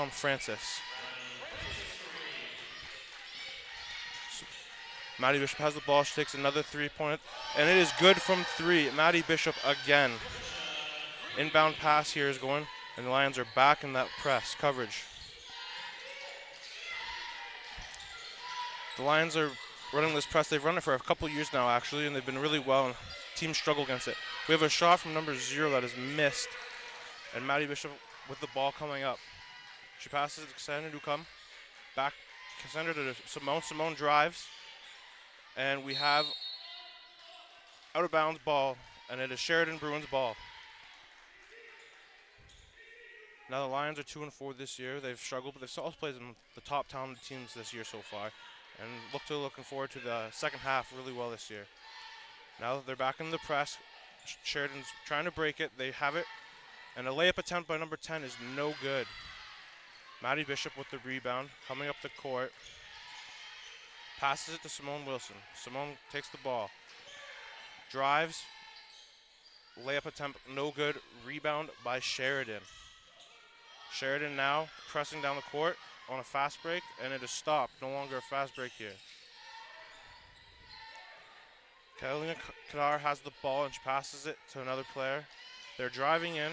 Francis. Maddie Bishop has the ball. She takes another 3-point, and it is good from 3. Maddie Bishop again. Inbound pass here is going, and the Lions are back in that press coverage. The Lions are running this press. They've run it for a couple years now, actually, and they've been really well, and teams struggle against it. We have a shot from number 0 that is missed, and Maddie Bishop with the ball coming up. She passes to Cassandra Newcomb. Back Cassandra to Simone. Simone drives. And we have out of bounds ball, and it is Sheridan Bruins ball. Now the Lions are 2-4 this year. They've struggled, but they've also played in the top talented teams this year so far, and looking forward to the second half really well this year. Now they're back in the press. Sheridan's trying to break it. They have it, and a layup attempt by number 10 is no good. Maddie Bishop with the rebound, coming up the court. Passes it to Simone Wilson. Simone takes the ball. Drives. Layup attempt, no good. Rebound by Sheridan. Sheridan now pressing down the court on a fast break, and it is stopped. No longer a fast break here. Catalina Kadar has the ball, and she passes it to another player. They're driving in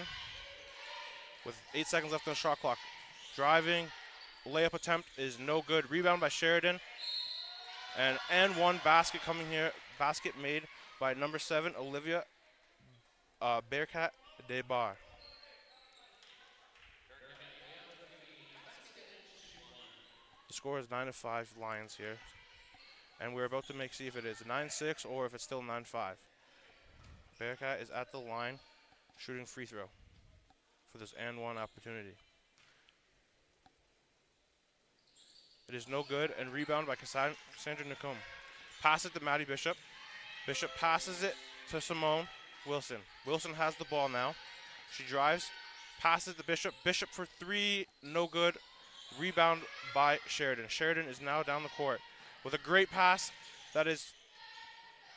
with 8 seconds left on the shot clock. Driving. Layup attempt is no good. Rebound by Sheridan. And one basket coming here. Basket made by number 7, Olivia Bearcat DeBar. The score is 9-5 Lions here. And we're about to see if it is 9-6 or if it's still 9-5. Bearcat is at the line shooting free throw for this and one opportunity. It is no good, and rebound by Cassandra Nacombe. Pass it to Maddie Bishop. Bishop passes it to Simone Wilson. Wilson has the ball now. She drives, passes to Bishop. Bishop for 3, no good. Rebound by Sheridan. Sheridan is now down the court with a great pass that is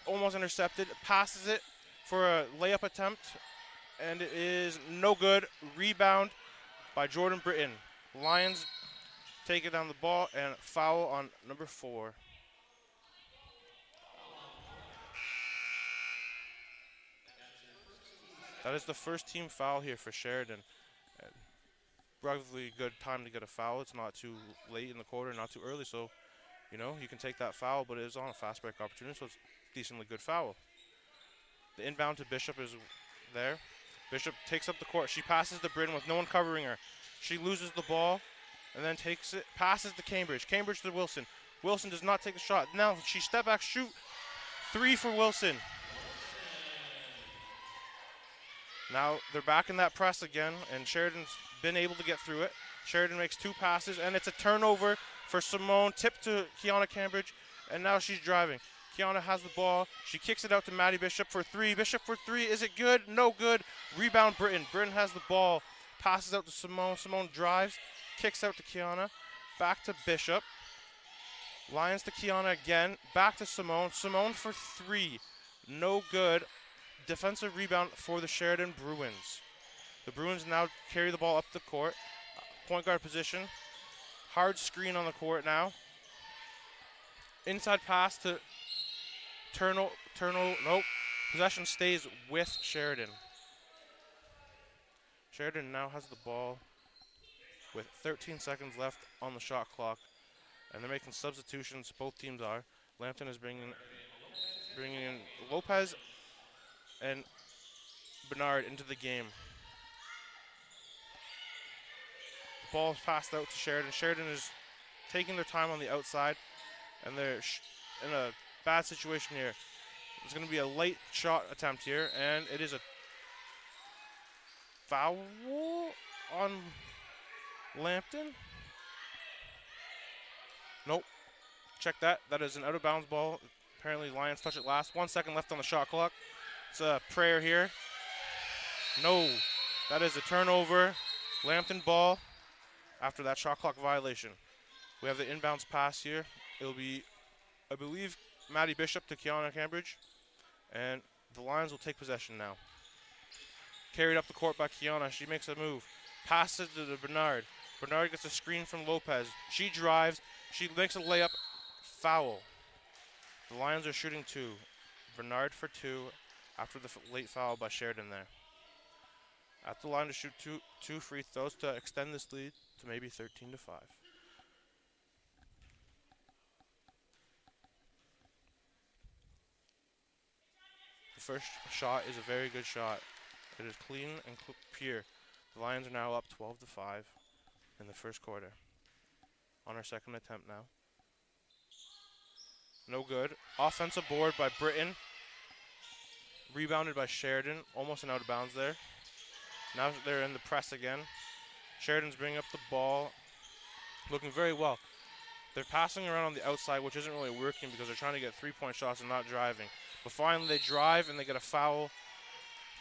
almost intercepted. Passes it for a layup attempt, and it is no good. Rebound by Jordan Britton. Lions take it down the ball, and foul on number 4. That is the first team foul here for Sheridan. Relatively good time to get a foul. It's not too late in the quarter, not too early, so you can take that foul, but it is on a fast break opportunity, so it's a decently good foul. The inbound to Bishop is there. Bishop takes up the court. She passes to Britton with no one covering her. She loses the ball. And then takes it, passes to Cambridge. Cambridge to Wilson. Wilson does not take the shot. Now she step back, shoot. 3 for Wilson. Now they're back in that press again, and Sheridan's been able to get through it. Sheridan makes 2 passes, and it's a turnover for Simone. Tip to Kiana Cambridge, and now she's driving. Kiana has the ball. She kicks it out to Maddie Bishop for 3. Bishop for 3. Is it good? No good. Rebound Britton. Britton has the ball. Passes out to Simone. Simone drives. Kicks out to Kiana, back to Bishop. Lions to Kiana again, back to Simone. Simone for 3, no good. Defensive rebound for the Sheridan Bruins. The Bruins now carry the ball up the court. Point guard position. Hard screen on the court now. Inside pass to nope. Possession stays with Sheridan. Sheridan now has the ball with 13 seconds left on the shot clock, and they're making substitutions. Both teams are. Lambton is bringing in Lopez and Bernard into the game. The ball is passed out to Sheridan. Sheridan is taking their time on the outside, and they're in a bad situation here. It's going to be a late shot attempt here, and it is a foul on Lambton? Nope. Check that. That is an out of bounds ball. Apparently Lions touch it last. 1 second left on the shot clock. It's a prayer here. No. That is a turnover. Lambton ball after that shot clock violation. We have the inbounds pass here. It'll be, I believe, Maddie Bishop to Kiana Cambridge. And the Lions will take possession now. Carried up the court by Kiana. She makes a move. Passes to Bernard. Bernard gets a screen from Lopez. She drives. She makes a layup. Foul. The Lions are shooting 2. Bernard for 2 after the late foul by Sheridan there. At the line to shoot two free throws to extend this lead to maybe 13-5. The first shot is a very good shot. It is clean and pure. The Lions are now up 12-5 in the first quarter. On our second attempt now. No good. Offensive board by Britton. Rebounded by Sheridan. Almost an out of bounds there. Now they're in the press again. Sheridan's bringing up the ball. Looking very well. They're passing around on the outside, which isn't really working because they're trying to get three-point shots and not driving. But finally they drive and they get a foul.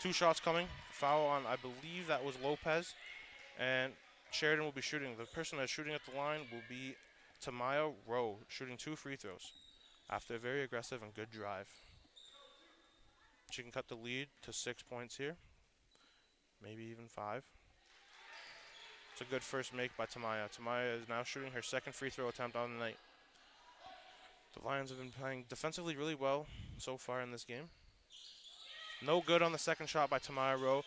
2 shots coming. Foul on, I believe that was Lopez. And Sheridan will be shooting. The person that's shooting at the line will be Tamaya Rowe, shooting 2 free throws after a very aggressive and good drive. She can cut the lead to 6 points here. Maybe even 5. It's a good first make by Tamaya. Tamaya is now shooting her second free throw attempt on the night. The Lions have been playing defensively really well so far in this game. No good on the second shot by Tamaya Rowe.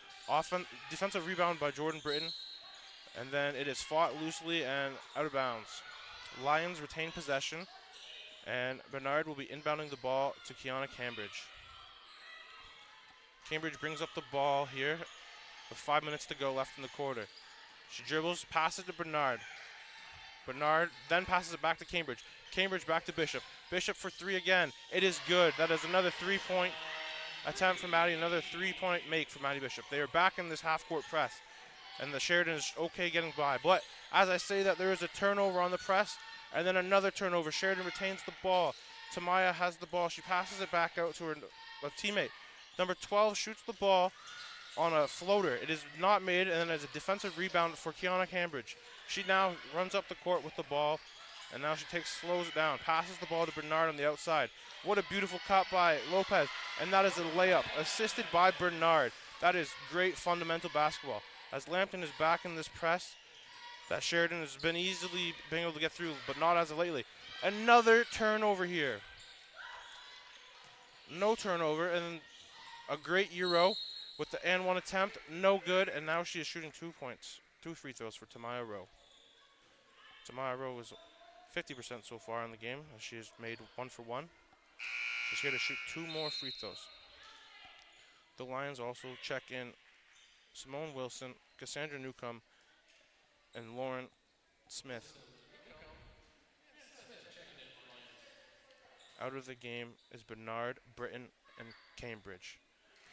Defensive rebound by Jordan Britton. And then it is fought loosely and out of bounds. Lions retain possession. And Bernard will be inbounding the ball to Kiana Cambridge. Cambridge brings up the ball here with 5 minutes to go left in the quarter. She dribbles, passes to Bernard. Bernard then passes it back to Cambridge. Cambridge back to Bishop. Bishop for 3 again. It is good. That is another 3-point attempt from Maddie, another 3-point make for Maddie Bishop. They are back in this half-court press, and the Sheridan is okay getting by. But as I say that, there is a turnover on the press, and then another turnover. Sheridan retains the ball. Tamaya has the ball. She passes it back out to her teammate. Number 12 shoots the ball on a floater. It is not made, and then there's a defensive rebound for Kiana Cambridge. She now runs up the court with the ball, and now she slows it down, passes the ball to Bernard on the outside. What a beautiful cut by Lopez, and that is a layup, assisted by Bernard. That is great fundamental basketball. As Lambton is back in this press, that Sheridan has been easily being able to get through, but not as of lately. Another turnover here. No turnover, and a great Euro with the and one attempt, no good, and now she is shooting 2 points, 2 free throws for Tamaya Rowe. Tamaya Rowe is 50% so far in the game, as she has made 1 for 1. She's here to shoot 2 more free throws. The Lions also check in Simone Wilson, Cassandra Newcomb, and Lauren Smith. Out of the game is Bernard, Britton, and Cambridge.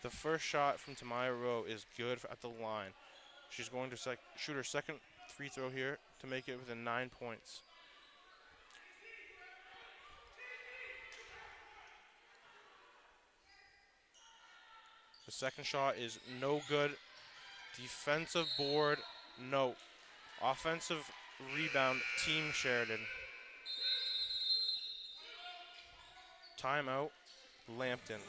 The first shot from Tamaya Rowe is good at the line. She's going to shoot her second free throw here to make it within 9 points. The second shot is no good. Defensive board, no. Offensive rebound, Team Sheridan. Timeout, Lambton.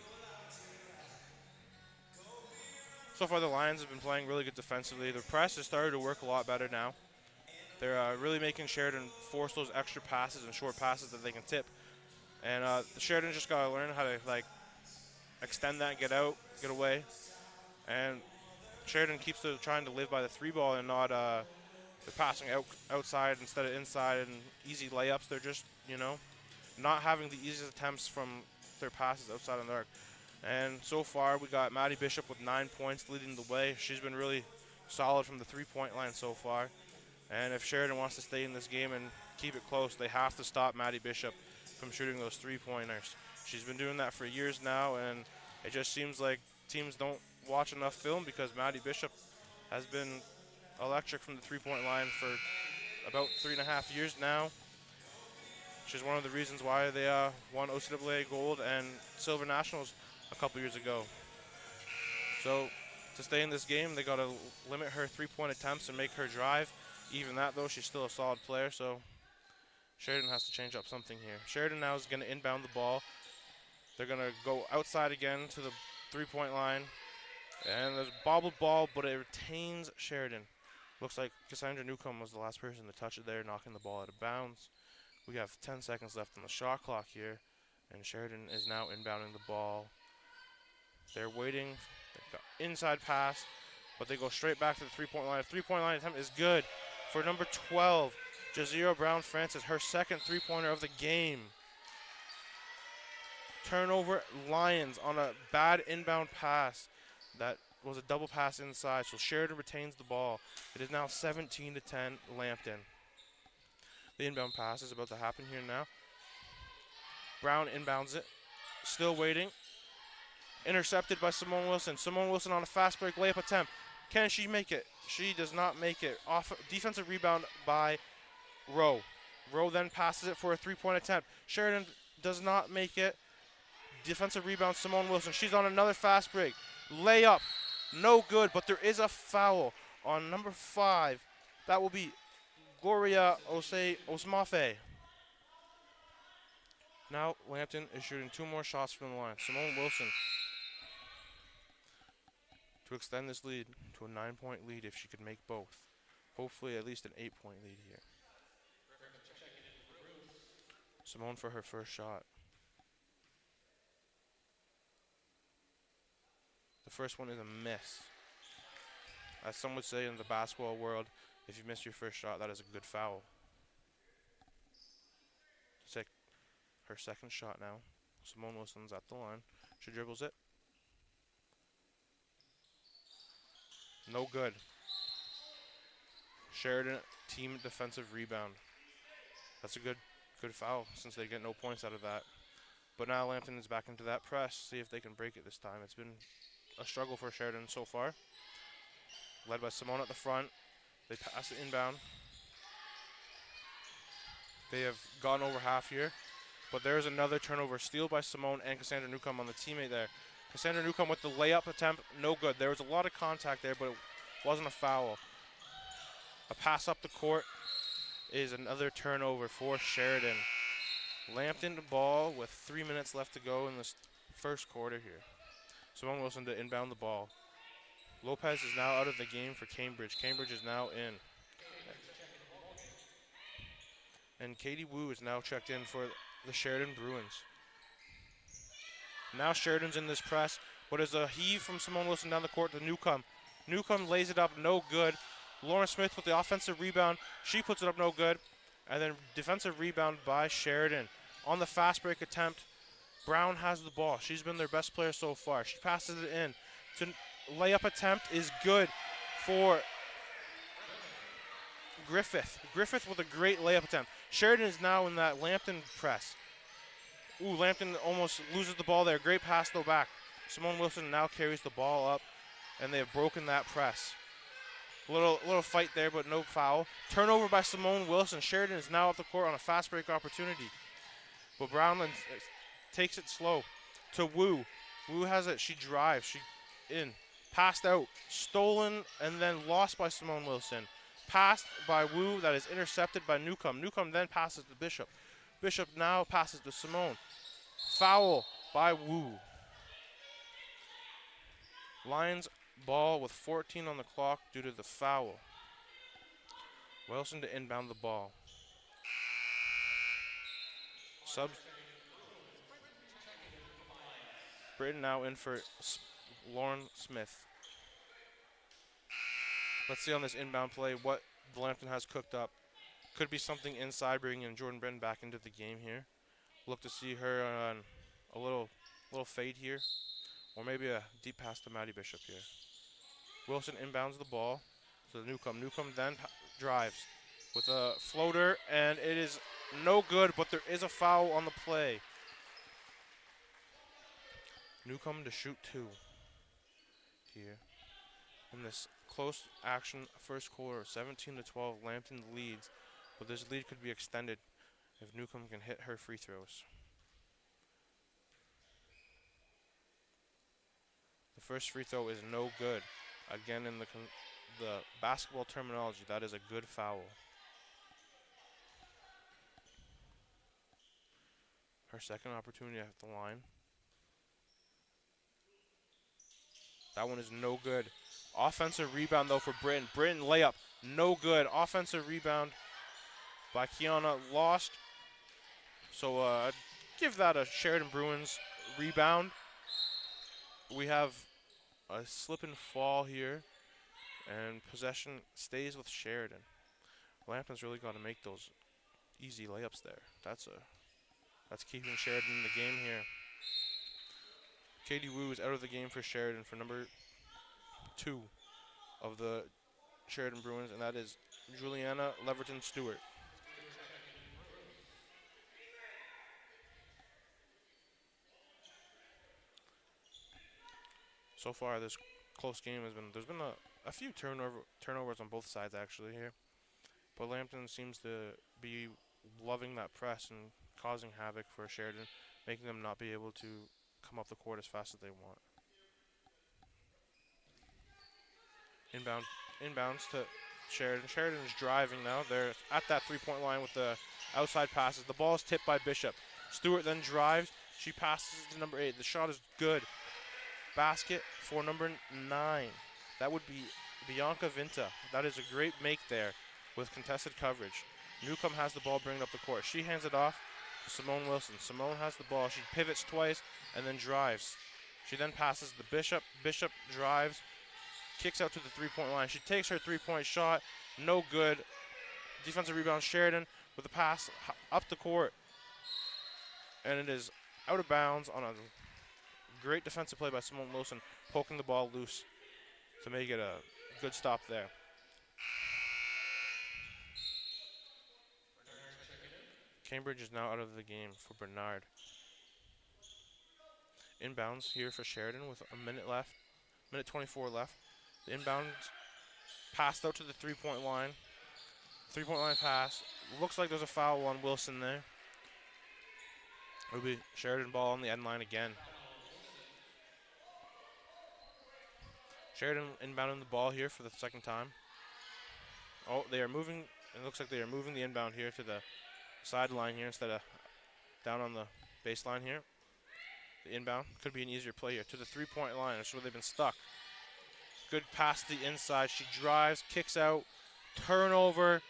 So far, the Lions have been playing really good defensively. The press has started to work a lot better now. They're really making Sheridan force those extra passes and short passes that they can tip. And the Sheridan just got to learn how to extend that, get out, get away. And Sheridan keeps trying to live by the 3 ball and not they're passing outside instead of inside and easy layups. They're just, not having the easiest attempts from their passes outside on the arc. And so far, we got Maddie Bishop with 9 points leading the way. She's been really solid from the 3-point line so far. And if Sheridan wants to stay in this game and keep it close, they have to stop Maddie Bishop from shooting those 3-pointers. She's been doing that for years now, and it just seems like teams don't watch enough film because Maddie Bishop has been electric from the 3-point line for about 3.5 years now. She's one of the reasons why they won OCAA gold and silver nationals a couple years ago. So to stay in this game, they got to limit her 3-point attempts and make her drive. Even that, though, she's still a solid player, so Sheridan has to change up something here. Sheridan now is going to inbound the ball. They're going to go outside again to the 3-point line. And there's a bobbled ball, but it retains Sheridan. Looks like Cassandra Newcomb was the last person to touch it there, knocking the ball out of bounds. We have 10 seconds left on the shot clock here, and Sheridan is now inbounding the ball. They're waiting. They've got inside pass, but they go straight back to the three-point line. Three-point line attempt is good for number 12, Jazira Brown-Francis, her second three-pointer of the game. Turnover, Lions on a bad inbound pass. That was a double pass inside, so Sheridan retains the ball. It is now 17-10 Lambton. The inbound pass is about to happen here now. Brown inbounds it, still waiting. Intercepted by Simone Wilson. Simone Wilson on a fast break layup attempt. Can she make it? She does not make it. Off defensive rebound by Rowe. Rowe then passes it for a three-point attempt. Sheridan does not make it. Defensive rebound, Simone Wilson. She's on another fast break. Layup, no good, but there is a foul on number 5. That will be Gloria Osmafe. Now Lambton is shooting 2 more shots from the line. Simone Wilson to extend this lead to a 9-point lead if she could make both. Hopefully at least an 8-point lead here. Simone for her first shot. The first one is a miss. As some would say in the basketball world, if you miss your first shot, that is a good foul. Her second shot now. Simone Wilson's at the line. She dribbles it. No good. Sheridan team defensive rebound. That's a good foul since they get no points out of that. But now Lambton is back into that press. See if they can break it this time. It's been a struggle for Sheridan so far. Led by Simone at the front. They pass it inbound. They have gone over half here. But there's another turnover. Steal by Simone and Cassandra Newcomb on the teammate there. Cassandra Newcomb with the layup attempt. No good. There was a lot of contact there, but it wasn't a foul. A pass up the court is another turnover for Sheridan. Lambton the ball with 3 minutes left to go in this first quarter here. Simone Wilson to inbound the ball. Lopez is now out of the game for Cambridge. Cambridge is now in. And Katie Wu is now checked in for the Sheridan Bruins. Now Sheridan's in this press. What is a heave from Simone Wilson down the court to Newcomb. Newcomb lays it up, no good. Lauren Smith with the offensive rebound. She puts it up, no good. And then defensive rebound by Sheridan. On the fast break attempt, Brown has the ball. She's been their best player so far. She passes it in. To layup attempt is good for Griffith. Griffith with a great layup attempt. Sheridan is now in that Lambton press. Ooh, Lambton almost loses the ball there. Great pass though back. Simone Wilson now carries the ball up, and they have broken that press. Little fight there, but no foul. Turnover by Simone Wilson. Sheridan is now up the court on a fast break opportunity. But Brownland takes it slow to Wu. Wu has it. She drives. She in. Passed out. Stolen and then lost by Simone Wilson. Passed by Wu, that is intercepted by Newcomb. Newcomb then passes to Bishop. Bishop now passes to Simone. Foul by Wu. Lions ball with 14 on the clock due to the foul. Wilson to inbound the ball. Subs. Britain now in for Lauren Smith. Let's see on this inbound play what Lambton has cooked up. Could be something inside, bringing in Jordan Britton back into the game here. Look to see her on a little fade here. Or maybe a deep pass to Maddie Bishop here. Wilson inbounds the ball to Newcomb. Newcomb then drives with a floater, and it is no good, but there is a foul on the play. Newcomb to shoot 2 here. In this close action first quarter, 17-12, Lambton leads, but this lead could be extended if Newcomb can hit her free throws. The first free throw is no good. Again, in the basketball terminology, that is a good foul. Her second opportunity at the line. That one is no good. Offensive rebound, though, for Britton. Britton layup. No good. Offensive rebound by Kiana, lost. So I'd give that a Sheridan Bruins rebound. We have a slip and fall here, and possession stays with Sheridan. Lambton's really got to make those easy layups there. That's keeping Sheridan in the game here. Katie Wu is out of the game for Sheridan for number 2 of the Sheridan Bruins, and that is Juliana Leverton-Stewart. So far, this close game there's been a few turnovers on both sides actually here, but Lambton seems to be loving that press and causing havoc for Sheridan, making them not be able to come up the court as fast as they want. Inbounds to Sheridan. Sheridan is driving now. They're at that three-point line with the outside passes. The ball is tipped by Bishop. Stewart then drives. She passes to number 8. The shot is good. Basket for number 9. That would be Bianca Vinta. That is a great make there with contested coverage. Newcomb has the ball bringing up the court. She hands it off to Simone Wilson. Simone has the ball. She pivots twice and then drives. She then passes to Bishop. Bishop drives, kicks out to the three-point line. She takes her three-point shot. No good. Defensive rebound, Sheridan with a pass up the court. And it is out of bounds on a great defensive play by Simone Wilson, poking the ball loose to make it a good stop there. Cambridge is now out of the game for Bernard. Inbounds here for Sheridan with a minute left, minute 24 left. The inbound passed out to the three-point line. Three-point line pass. Looks like there's a foul on Wilson there. It'll be Sheridan ball on the end line again. Sheridan inbounding the ball here for the second time. Oh, they are moving. It looks like they are moving the inbound here to the sideline here instead of down on the baseline here. The inbound could be an easier play here to the three-point line. That's where they've been stuck. Good pass to the inside. She drives, kicks out, turnover.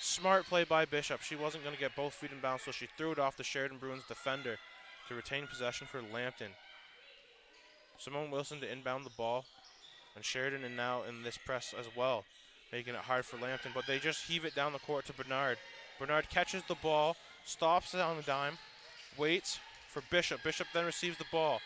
Smart play by Bishop. She wasn't going to get both feet in bounds, so she threw it off the Sheridan Bruins defender to retain possession for Lambton. Simone Wilson to inbound the ball, and Sheridan is now in this press as well, making it hard for Lambton, but they just heave it down the court to Bernard. Bernard catches the ball, stops it on the dime, waits for Bishop. Bishop then receives the ball,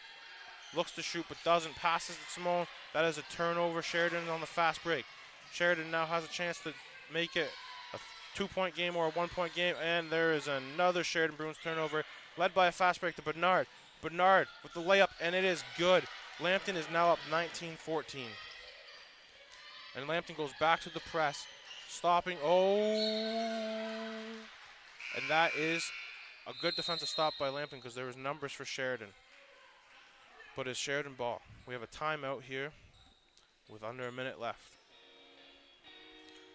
looks to shoot but doesn't, passes to Simone. That is a turnover. Sheridan on the fast break. Sheridan now has a chance to make it a 2-point game or a 1-point game, and there is another Sheridan Bruins turnover, led by a fast break to Bernard. Bernard with the layup, and it is good. Lambton is now up 19-14. And Lambton goes back to the press, stopping. Oh! And that is a good defensive stop by Lambton because there was numbers for Sheridan. But it's Sheridan ball. We have a timeout here with under a minute left.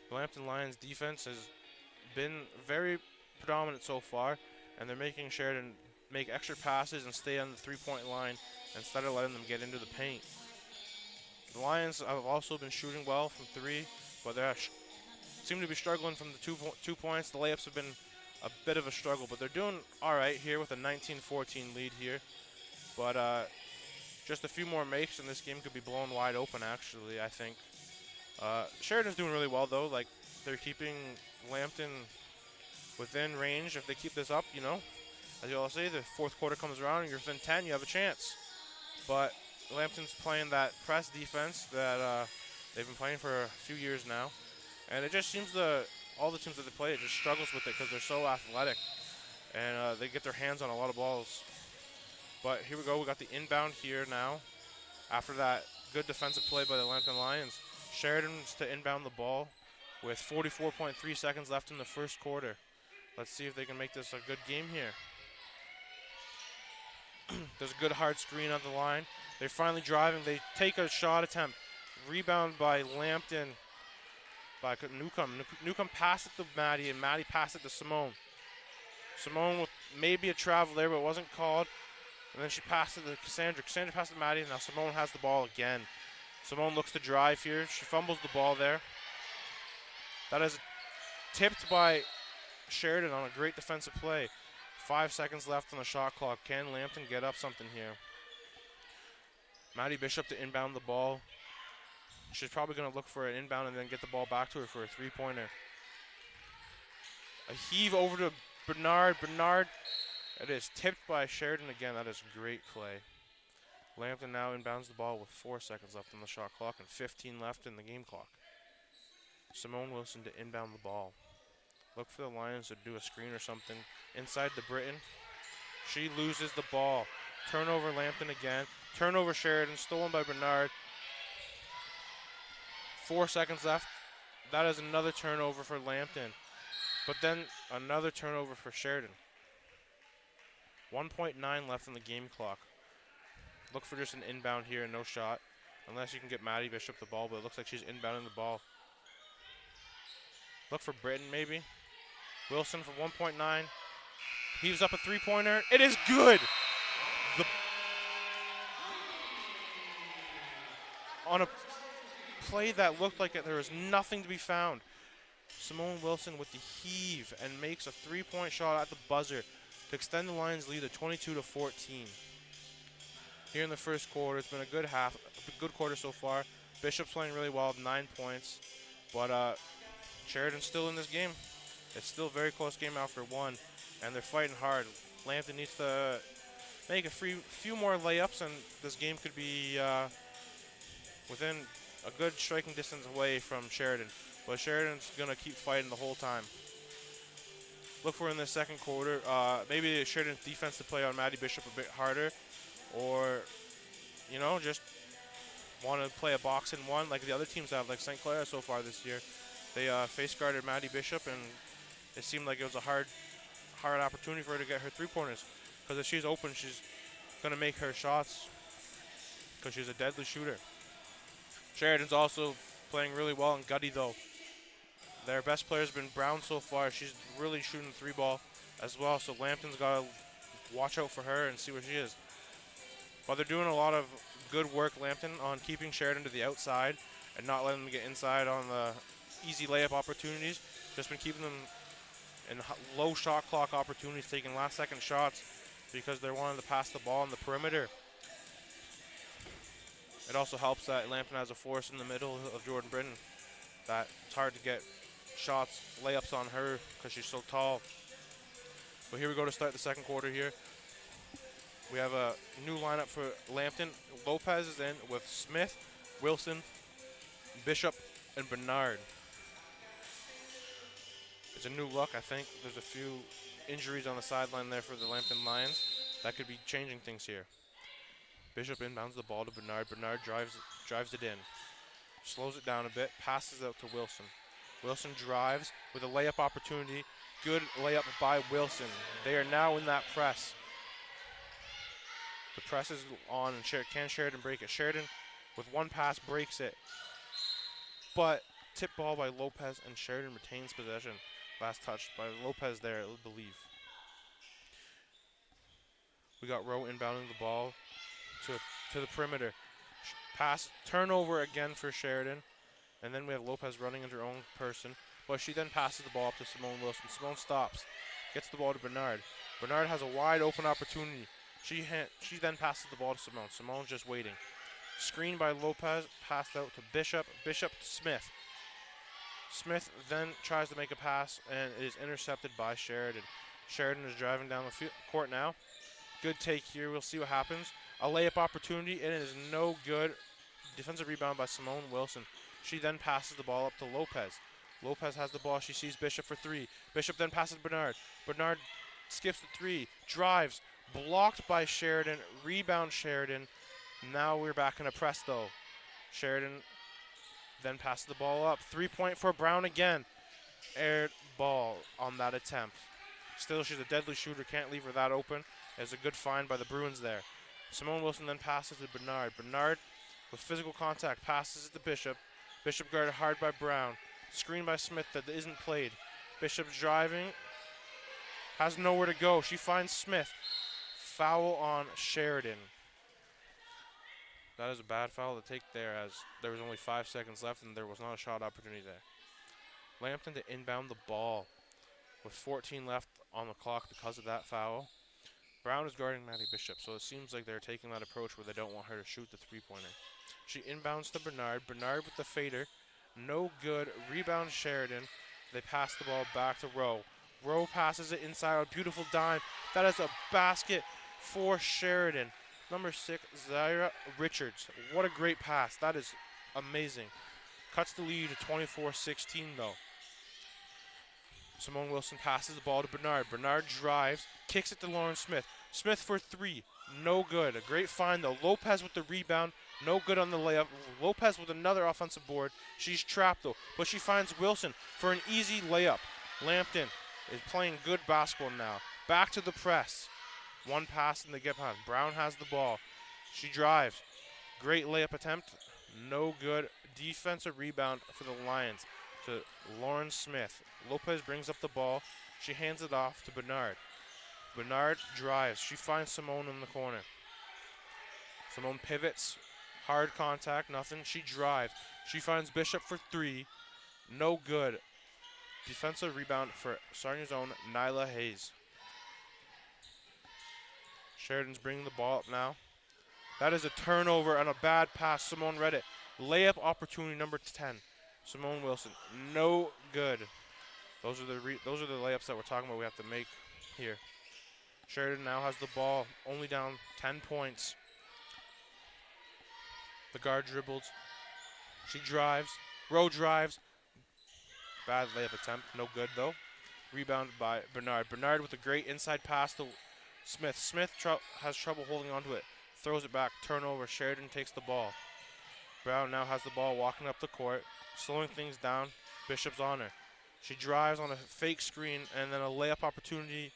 The Lambton Lions defense has been very predominant so far, and they're making Sheridan make extra passes and stay on the three-point line instead of letting them get into the paint. The Lions have also been shooting well from three, but they seem to be struggling from the 2 points. The layups have been a bit of a struggle, but they're doing all right here with a 19-14 lead here. But just a few more makes, and this game could be blown wide open, actually, I think. Sheridan's doing really well, though. Like, they're keeping Lambton within range. If they keep this up, you know, as you all say, the fourth quarter comes around and you're within 10, you have a chance. But Lambton's playing that press defense that they've been playing for a few years now. And it just seems all the teams that they play, it just struggles with it because they're so athletic. And they get their hands on a lot of balls. But here we go. We got the inbound here now. After that good defensive play by the Lambton Lions, Sheridan's to inbound the ball with 44.3 seconds left in the first quarter. Let's see if they can make this a good game here. There's a good hard screen on the line. They're finally driving. They take a shot attempt. Rebound by Lambton by Newcomb. Newcomb passed it to Maddie, and Maddie passed it to Simone. Simone with maybe a travel there, but it wasn't called. And then she passed it to Cassandra. Cassandra passed it to Maddie, and now Simone has the ball again. Simone looks to drive here. She fumbles the ball there. That is tipped by Sheridan on a great defensive play. 5 seconds left on the shot clock. Can Lambton get up something here? Maddie Bishop to inbound the ball. She's probably going to look for an inbound and then get the ball back to her for a three-pointer. A heave over to Bernard. Bernard, it is tipped by Sheridan again. That is a great play. Lambton now inbounds the ball with 4 seconds left on the shot clock and 15 left in the game clock. Simone Wilson to inbound the ball. Look for the Lions to do a screen or something. Inside the Britain. She loses the ball. Turnover Lambton again. Turnover Sheridan, stolen by Bernard. 4 seconds left. That is another turnover for Lambton. But then another turnover for Sheridan. 1.9 left in the game clock. Look for just an inbound here and no shot. Unless you can get Maddie Bishop the ball, but it looks like she's inbounding the ball. Look for Britain maybe. Wilson for 1.9. Heaves up a three-pointer. It is good! On a play that looked like there was nothing to be found, Simone Wilson with the heave and makes a three-point shot at the buzzer to extend the Lions' lead to 22-14. Here in the first quarter, it's been a good quarter so far. Bishop's playing really well, 9 points, but Sheridan's still in this game. It's still a very close game after one, and they're fighting hard. Lambton needs to make a few more layups, and this game could be within a good striking distance away from Sheridan. But Sheridan's going to keep fighting the whole time. Look for in the second quarter, maybe Sheridan's defense to play on Maddie Bishop a bit harder, or, you know, just want to play a box and one like the other teams have, like St. Clair so far this year. They face guarded Maddie Bishop, and it seemed like it was a hard opportunity for her to get her three-pointers. Because if she's open, she's going to make her shots because she's a deadly shooter. Sheridan's also playing really well in Gutty, though. Their best player has been Brown so far. She's really shooting the three ball as well, so Lambton's got to watch out for her and see where she is. But they're doing a lot of good work, Lambton, on keeping Sheridan to the outside and not letting them get inside on the easy layup opportunities. Just been keeping them in low shot clock opportunities, taking last-second shots because they're wanting to pass the ball on the perimeter. It also helps that Lambton has a force in the middle of Jordan Britton. That it's hard to get shots, layups on her because she's so tall. But here we go to start the second quarter here. We have a new lineup for Lambton. Lopez is in with Smith, Wilson, Bishop, and Bernard. It's a new look. I think there's a few injuries on the sideline there for the Lambton Lions. That could be changing things here. Bishop inbounds the ball to Bernard. Bernard drives it in. Slows it down a bit. Passes out to Wilson. Wilson drives with a layup opportunity. Good layup by Wilson. They are now in that press. The press is on, and can Sheridan break it? Sheridan, with one pass, breaks it. But tip ball by Lopez, and Sheridan retains possession. Last touch by Lopez there, I believe. We got Rowe inbounding the ball to the perimeter. Pass, turnover again for Sheridan. And then we have Lopez running into her own person. But she then passes the ball up to Simone Wilson. Simone stops, gets the ball to Bernard. Bernard has a wide open opportunity. She then passes the ball to Simone. Simone's just waiting. Screen by Lopez, passed out to Bishop. Bishop to Smith. Smith then tries to make a pass, and it is intercepted by Sheridan. Sheridan is driving down the court now. Good take here. We'll see what happens. A layup opportunity, and it is no good. Defensive rebound by Simone Wilson. She then passes the ball up to Lopez. Lopez has the ball. She sees Bishop for three. Bishop then passes Bernard. Bernard skips the three, drives, blocked by Sheridan. Rebound Sheridan. Now we're back in a press, though. Sheridan then passes the ball up. 3-point for Brown again. Aired ball on that attempt. Still, she's a deadly shooter. Can't leave her that open. It's a good find by the Bruins there. Simone Wilson then passes to Bernard. Bernard, with physical contact, passes it to Bishop. Bishop guarded hard by Brown. Screen by Smith that isn't played. Bishop's driving. Has nowhere to go. She finds Smith. Foul on Sheridan. That is a bad foul to take there, as there was only 5 seconds left and there was not a shot opportunity there. Lambton to inbound the ball with 14 left on the clock because of that foul. Brown is guarding Maddie Bishop, so it seems like they're taking that approach where they don't want her to shoot the three-pointer. She inbounds to Bernard. Bernard with the fader. No good. Rebound Sheridan. They pass the ball back to Rowe. Rowe passes it inside. A beautiful dime. That is a basket for Sheridan. Number 6, Zaira Richards. What a great pass. That is amazing. Cuts the lead to 24-16 though. Simone Wilson passes the ball to Bernard. Bernard drives, kicks it to Lauren Smith. Smith for 3, no good. A great find though. Lopez with the rebound, no good on the layup. Lopez with another offensive board. She's trapped though, but she finds Wilson for an easy layup. Lambton is playing good basketball now. Back to the press. One pass and they get past. Brown has the ball. She drives. Great layup attempt, no good. Defensive rebound for the Lions to Lauren Smith. Lopez brings up the ball. She hands it off to Bernard. Bernard drives. She finds Simone in the corner. Simone pivots. Hard contact, nothing. She drives. She finds Bishop for 3. No good. Defensive rebound for Sarnia's own Nyla Hayes. Sheridan's bringing the ball up now. That is a turnover and a bad pass. Simone read it. Layup opportunity number 10. Simone Wilson, no good. Those are the layups that we're talking about we have to make here. Sheridan now has the ball, only down 10 points. The guard dribbles. She drives. Rowe drives. Bad layup attempt, no good though. Rebounded by Bernard. Bernard with a great inside pass to Smith. Smith has trouble holding onto it. Throws it back, turnover. Sheridan takes the ball. Brown now has the ball walking up the court, slowing things down. Bishop's on her. She drives on a fake screen and then a layup opportunity.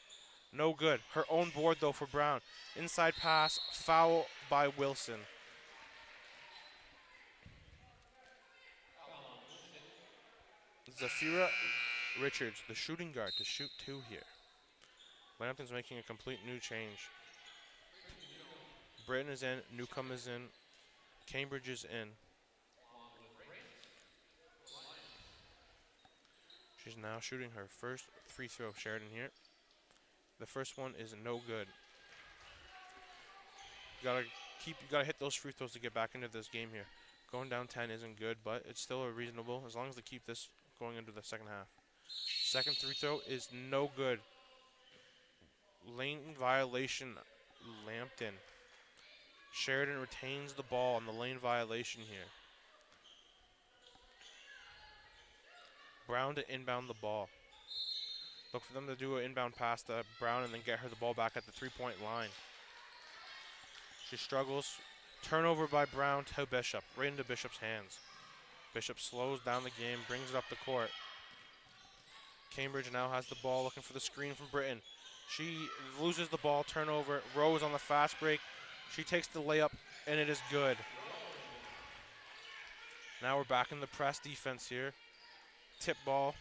No good. Her own board though for Brown. Inside pass, foul by Wilson. Zafira Richards, the shooting guard, to shoot 2 here. Lambton's making a complete new change. Britton is in, Newcomb is in, Cambridge is in. She's now shooting her first free throw, Sheridan here. The first one is no good. You gotta hit those free throws to get back into this game here. Going down 10 isn't good, but it's still a reasonable as long as they keep this going into the second half. Second free throw is no good. Lane violation, Lambton. Sheridan retains the ball on the lane violation here. Brown to inbound the ball. Look for them to do an inbound pass to Brown and then get her the ball back at the three-point line. She struggles. Turnover by Brown to Bishop, right into Bishop's hands. Bishop slows down the game, brings it up the court. Cambridge now has the ball, looking for the screen from Britton. She loses the ball, turnover. Rose on the fast break. She takes the layup, and it is good. Now we're back in the press defense here. Tip ball,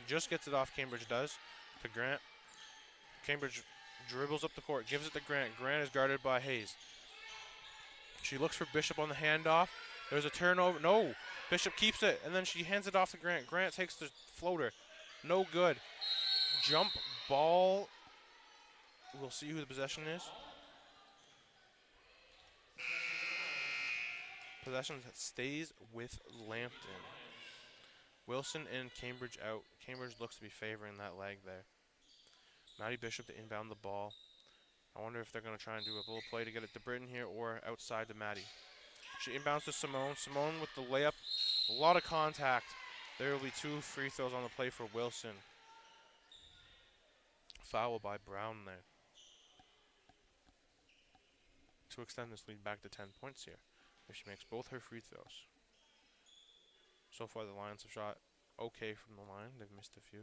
just gets it off, Cambridge does, to Grant. Cambridge dribbles up the court, gives it to Grant. Grant is guarded by Hayes. She looks for Bishop on the handoff. There's a turnover. No, Bishop keeps it, and then she hands it off to Grant. Grant takes the floater. No good. Jump ball. We'll see who the possession is. Possession stays with Lambton. Wilson and Cambridge out. Cambridge looks to be favoring that leg there. Maddie Bishop to inbound the ball. I wonder if they're going to try and do a little play to get it to Britton here or outside to Maddie. She inbounds to Simone. Simone with the layup. A lot of contact. There will be 2 free throws on the play for Wilson. Foul by Brown there. To extend this lead back to 10 points here, if she makes both her free throws. So far the Lions have shot okay from the line. They've missed a few.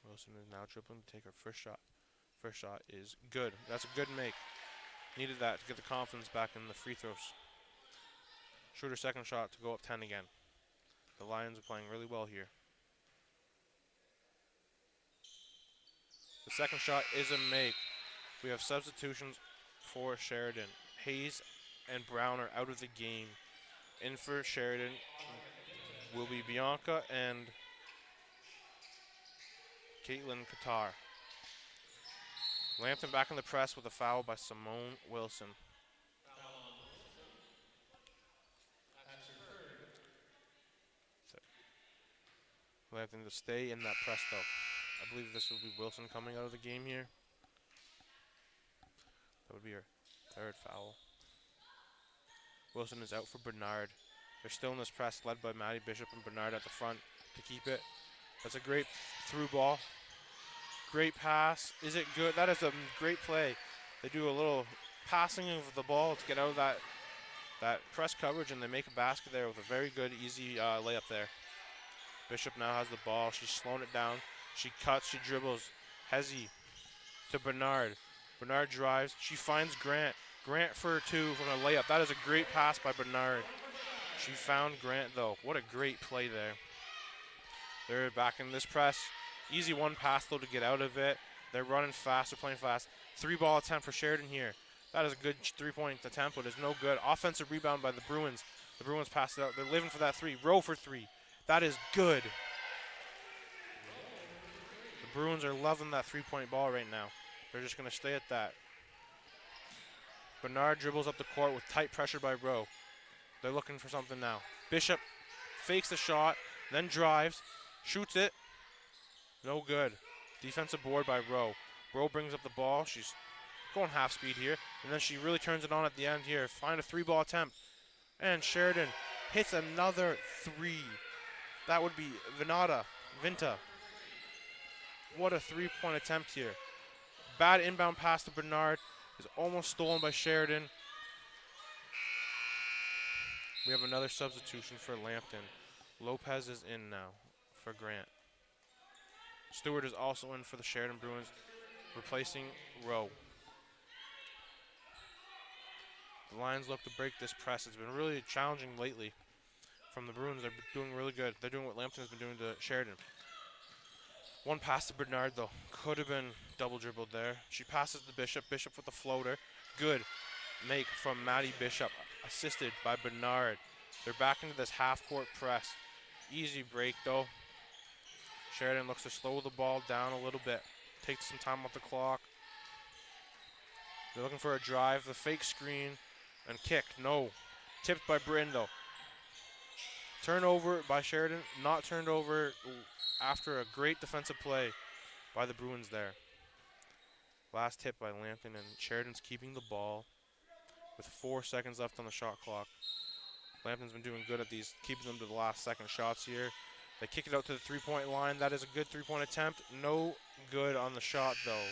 Wilson is now dribbling to take her first shot. First shot is good. That's a good make. Needed that to get the confidence back in the free throws. Shoot her second shot to go up 10 again. The Lions are playing really well here. The second shot is a make. We have substitutions for Sheridan. Hayes and Brown are out of the game. In for Sheridan will be Bianca and Caitlin Cestar. Lambton back in the press with a foul by Simone Wilson. Lambton to stay in that press though. I believe this will be Wilson coming out of the game here. That would be her third foul. Wilson is out for Bernard. They're still in this press led by Maddie Bishop and Bernard at the front to keep it. That's a great through ball. Great pass. Is it good? That is a great play. They do a little passing of the ball to get out of that press coverage, and they make a basket there with a very good, easy layup there. Bishop now has the ball. She's slowing it down. She cuts. She dribbles. Hezzy to Bernard. Bernard drives. She finds Grant. Grant for 2 from a layup. That is a great pass by Bernard. She found Grant, though. What a great play there. They're back in this press. Easy one pass, though, to get out of it. They're running fast. They're playing fast. 3-ball attempt for Sheridan here. That is a good 3-point attempt, but it's no good. Offensive rebound by the Bruins. The Bruins pass it out. They're living for that 3. Row for 3. That is good. The Bruins are loving that 3-point ball right now. They're just going to stay at that. Bernard dribbles up the court with tight pressure by Rowe. They're looking for something now. Bishop fakes the shot, then drives, shoots it. No good. Defensive board by Rowe. Rowe brings up the ball. She's going half speed here, and then she really turns it on at the end here. Find a 3-ball attempt, and Sheridan hits another 3. That would be Vinta. What a 3-point attempt here. Bad inbound pass to Bernard is almost stolen by Sheridan. We have another substitution for Lambton. Lopez is in now for Grant. Stewart is also in for the Sheridan Bruins, replacing Rowe. The Lions look to break this press. It's been really challenging lately from the Bruins. They're doing really good. They're doing what Lambton has been doing to Sheridan. One pass to Bernard, though. Could have been double dribbled there. She passes to Bishop. Bishop with the floater. Good make from Maddie Bishop, assisted by Bernard. They're back into this half-court press. Easy break, though. Sheridan looks to slow the ball down a little bit. Take some time off the clock. They're looking for a drive. The fake screen and kick. No. Tipped by Britton, though. Turnover by Sheridan. Not turned over after a great defensive play by the Bruins there. Last hit by Lambton, and Sheridan's keeping the ball with 4 seconds left on the shot clock. Lambton's been doing good at these, keeping them to the last second shots here. They kick it out to the 3-point line. That is a good 3-point attempt. No good on the shot, though.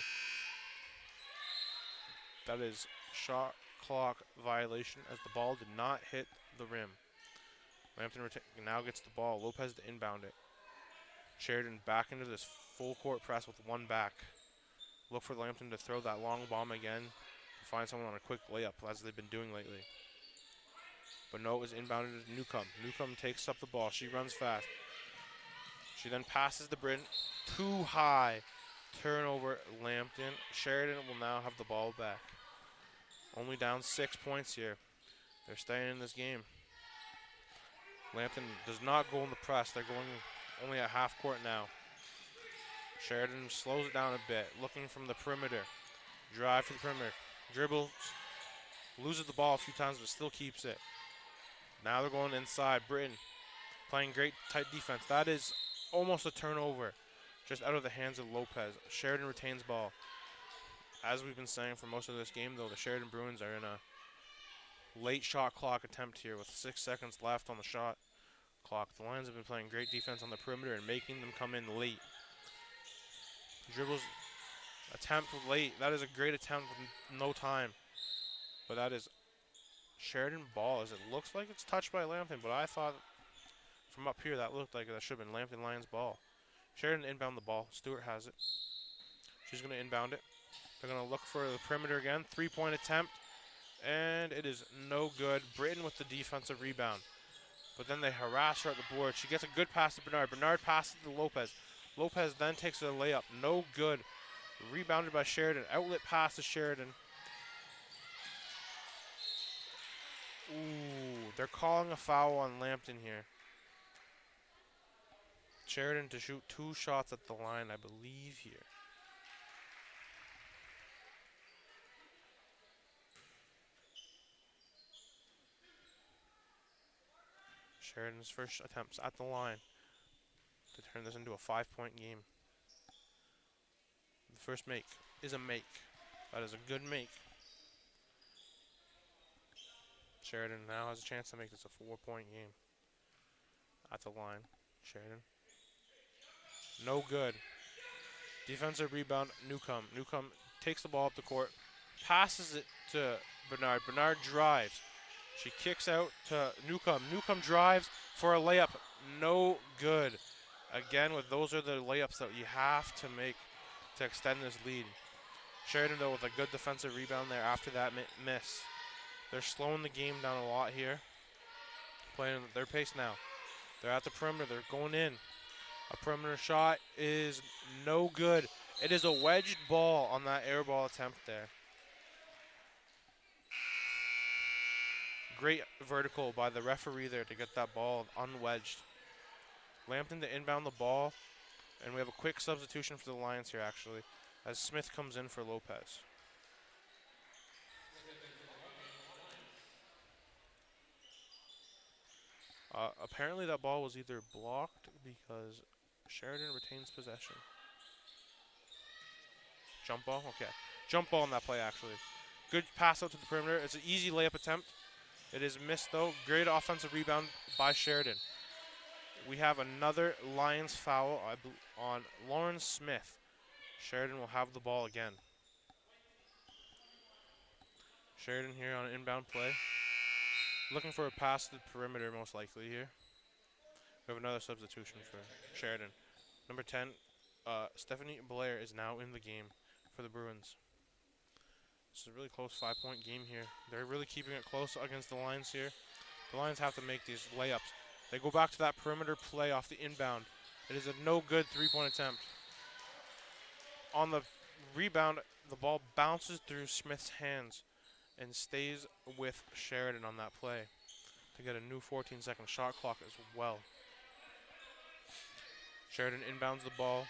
That is shot clock violation, as the ball did not hit the rim. Lambton now gets the ball. Lopez to inbound it. Sheridan back into this full court press with one back. Look for Lambton to throw that long bomb again. Find someone on a quick layup, as they've been doing lately. But no, it was inbounded to Newcomb. Newcomb takes up the ball. She runs fast. She then passes to Britton. Too high. Turnover, Lambton. Sheridan will now have the ball back. Only down 6 points here. They're staying in this game. Lambton does not go in the press. They're going only at half court now. Sheridan slows it down a bit, looking from the perimeter. Drive to the perimeter. Dribbles. Loses the ball a few times, but still keeps it. Now they're going inside. Britton playing great tight defense. That is almost a turnover, just out of the hands of Lopez. Sheridan retains ball. As we've been saying for most of this game, though, the Sheridan Bruins are in a late shot clock attempt here with 6 seconds left on the shot clock. The Lions have been playing great defense on the perimeter and making them come in late. Dribbles attempt late. That is a great attempt with no time. But that is Sheridan ball, as it looks like it's touched by Lambton, but I thought from up here that looked like that should have been Lambton Lions ball. Sheridan inbound the ball. Stewart has it. She's going to inbound it. They're going to look for the perimeter again. 3-point attempt, and it is no good. Britton with the defensive rebound. But then they harass her at the board. She gets a good pass to Bernard. Bernard passes to Lopez. Lopez then takes a layup. No good. Rebounded by Sheridan. Outlet pass to Sheridan. Ooh, they're calling a foul on Lambton here. Sheridan to shoot 2 shots at the line, I believe, here. Sheridan's first attempts at the line to turn this into a 5-point game. The first make is a make. That is a good make. Sheridan now has a chance to make this a 4-point game. At the line, Sheridan. No good. Defensive rebound, Newcomb. Newcomb takes the ball up the court, passes it to Bernard. Bernard drives. She kicks out to Newcomb. Newcomb drives for a layup. No good. Again, those are the layups that you have to make to extend this lead. Sheridan, though, with a good defensive rebound there after that miss. They're slowing the game down a lot here. Playing at their pace now. They're at the perimeter. They're going in. A perimeter shot is no good. It is a wedged ball on that air ball attempt there. Great vertical by the referee there to get that ball unwedged. Lambton to inbound the ball. And we have a quick substitution for the Lions here, actually, as Smith comes in for Lopez. Apparently that ball was either blocked because Sheridan retains possession. Jump ball? Okay. Jump ball on that play, actually. Good pass out to the perimeter. It's an easy layup attempt. It is missed, though. Great offensive rebound by Sheridan. We have another Lions foul on Lauren Smith. Sheridan will have the ball again. Sheridan here on an inbound play. Looking for a pass to the perimeter, most likely here. We have another substitution for Sheridan. Number 10, Stephanie Blair is now in the game for the Bruins. This is a really close 5-point game here. They're really keeping it close against the Lions here. The Lions have to make these layups. They go back to that perimeter play off the inbound. It is a no-good 3-point attempt. On the rebound, the ball bounces through Smith's hands and stays with Sheridan on that play to get a new 14-second shot clock as well. Sheridan inbounds the ball.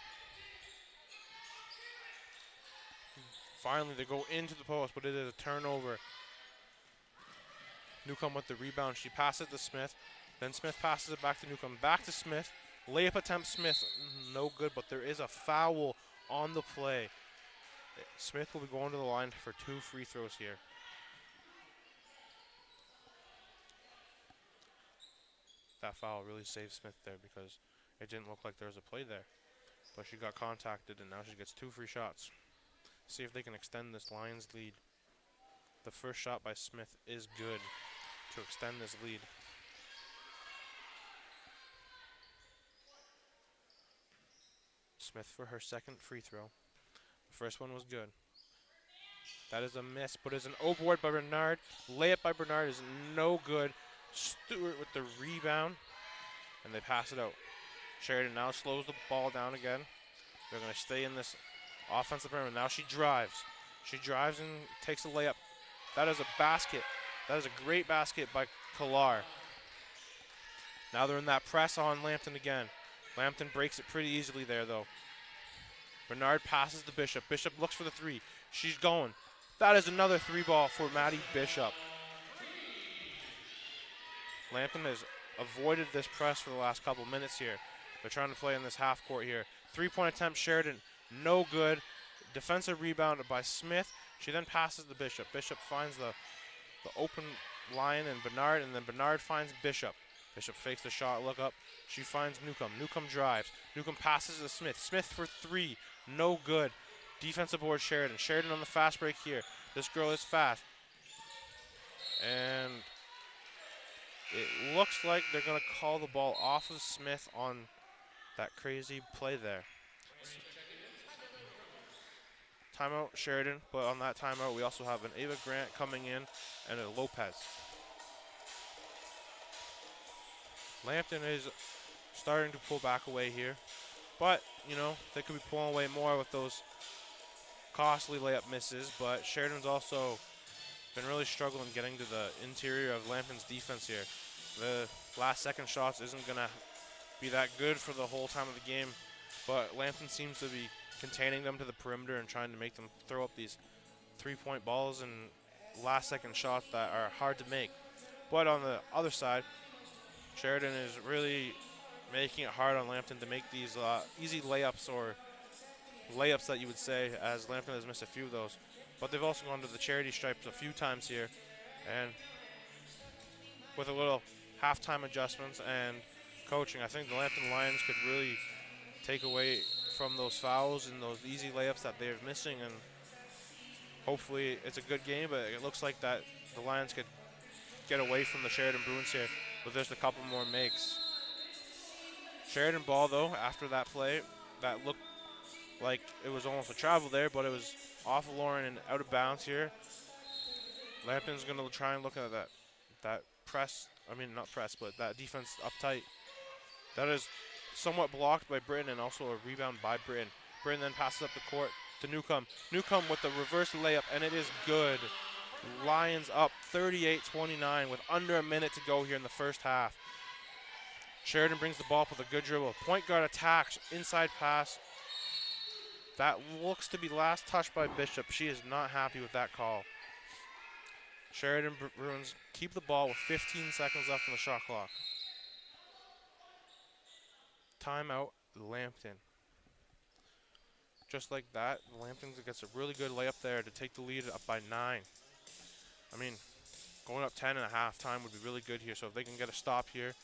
Finally, they go into the post, but it is a turnover. Newcomb with the rebound. She passes it to Smith. Then Smith passes it back to Newcomb. Back to Smith. Layup attempt, Smith. No good, but there is a foul on the play. Smith will be going to the line for 2 free throws here. That foul really saved Smith there because it didn't look like there was a play there. But she got contacted, and now she gets 2 free shots. See if they can extend this Lions lead. The first shot by Smith is good to extend this lead. Smith for her second free throw. The first one was good. That is a miss, but it's an O-board by Bernard. Layup by Bernard is no good. Stewart with the rebound, and they pass it out. Sheridan now slows the ball down again. They're going to stay in this offensive perimeter. Now she drives. She drives and takes a layup. That is a basket. That is a great basket by Kalar. Now they're in that press on Lambton again. Lambton breaks it pretty easily there, though. Bernard passes to Bishop. Bishop looks for the 3. She's going. That is another 3 ball for Maddie Bishop. Lambton has avoided this press for the last couple minutes here. They're trying to play in this half court here. 3-point attempt, Sheridan, no good. Defensive rebound by Smith. She then passes to Bishop. Bishop finds the open line and Bernard, and then Bernard finds Bishop. Bishop fakes the shot, look up. She finds Newcomb. Newcomb drives. Newcomb passes to Smith. Smith for 3, no good. Defensive board, Sheridan. Sheridan on the fast break here. This girl is fast. And it looks like they're going to call the ball off of Smith on that crazy play there. Timeout, Sheridan, but on that timeout, we also have an Ava Grant coming in and a Lopez. Lambton is starting to pull back away here, but, you know, they could be pulling away more with those costly layup misses, but Sheridan's also been really struggling getting to the interior of Lambton's defense here. The last second shots isn't going to be that good for the whole time of the game, but Lambton seems to be containing them to the perimeter and trying to make them throw up these three-point balls and last second shots that are hard to make. But on the other side, Sheridan is really making it hard on Lambton to make these easy layups, or layups that you would say, as Lambton has missed a few of those. But they've also gone to the charity stripes a few times here, and with a little halftime adjustments and coaching, I think the Lambton Lions could really take away from those fouls and those easy layups that they're missing, and hopefully it's a good game, but it looks like that the Lions could get away from the Sheridan Bruins here with just a couple more makes. Sheridan ball, though, after that play, that looked like it was almost a travel there, but it was off of Lauren and out of bounds here. Lambton's going to try and look at that press, not press, but that defense up tight. That is somewhat blocked by Britton, and also a rebound by Britton. Britton then passes up the court to Newcomb. Newcomb with the reverse layup, and it is good. Lions up 38-29 with under a minute to go here in the first half. Sheridan brings the ball up with a good dribble. Point guard attacks, inside pass. That looks to be last touched by Bishop. She is not happy with that call. Sheridan Bruins keep the ball with 15 seconds left on the shot clock. Timeout, Lambton. Just like that, Lambton gets a really good layup there to take the lead up by 9. Going up 10 and a half time would be really good here. So if they can get a stop here,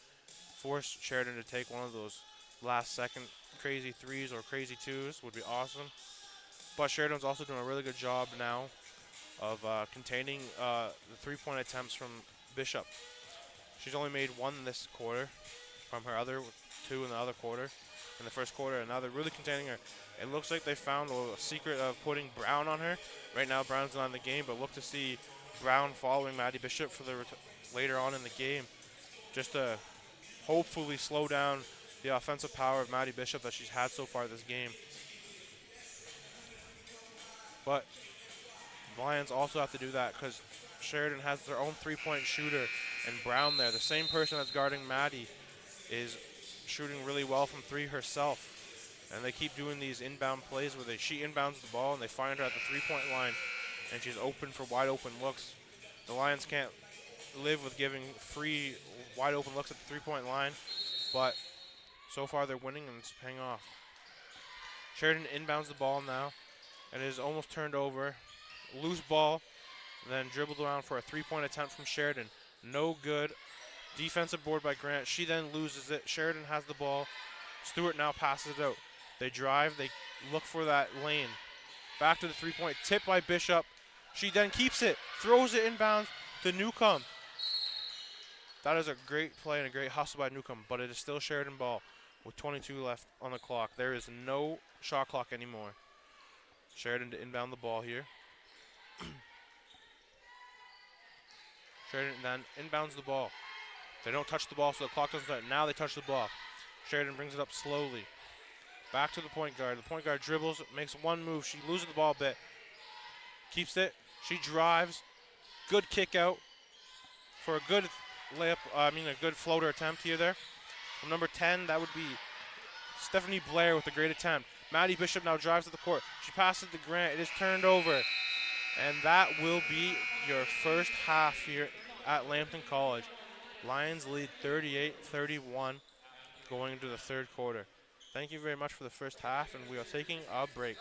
force Sheridan to take one of those last second crazy threes or crazy twos would be awesome. But Sheridan's also doing a really good job now of containing the three-point attempts from Bishop. She's only made one this quarter from her other two in the other quarter, in the first quarter, and now they're really containing her. It looks like they found a secret of putting Brown on her. Right now Brown's not in the game, but look to see Brown following Maddie Bishop for the later on in the game, just to hopefully slow down the offensive power of Maddie Bishop that she's had so far this game. But the Lions also have to do that because Sheridan has their own three-point shooter, and Brown there, the same person that's guarding Maddie, is shooting really well from three herself. And they keep doing these inbound plays where she inbounds the ball and they find her at the three-point line, and she's open for wide open looks. The Lions can't live with giving free wide open looks at the three-point line, but so far they're winning and it's paying off. Sheridan inbounds the ball now, and it is almost turned over. Loose ball, then dribbled around for a three-point attempt from Sheridan. No good. Defensive board by Grant. She then loses it. Sheridan has the ball. Stewart now passes it out. They drive. They look for that lane. Back to the three-point. Tip by Bishop. She then keeps it. Throws it inbounds to Newcomb. That is a great play and a great hustle by Newcomb, but it is still Sheridan ball with 22 left on the clock. There is no shot clock anymore. Sheridan to inbound the ball here. Sheridan then inbounds the ball. They don't touch the ball, so the clock doesn't start. Now they touch the ball. Sheridan brings it up slowly. Back to the point guard. The point guard dribbles, makes one move. She loses the ball a bit. Keeps it. She drives. Good kick out for a good layup, a good floater attempt here there. From number 10, that would be Stephanie Blair with a great attempt. Maddie Bishop now drives to the court. She passes to Grant. It is turned over. And that will be your first half here at Lambton College. Lions lead 38-31 going into the third quarter. Thank you very much for the first half, and we are taking a break.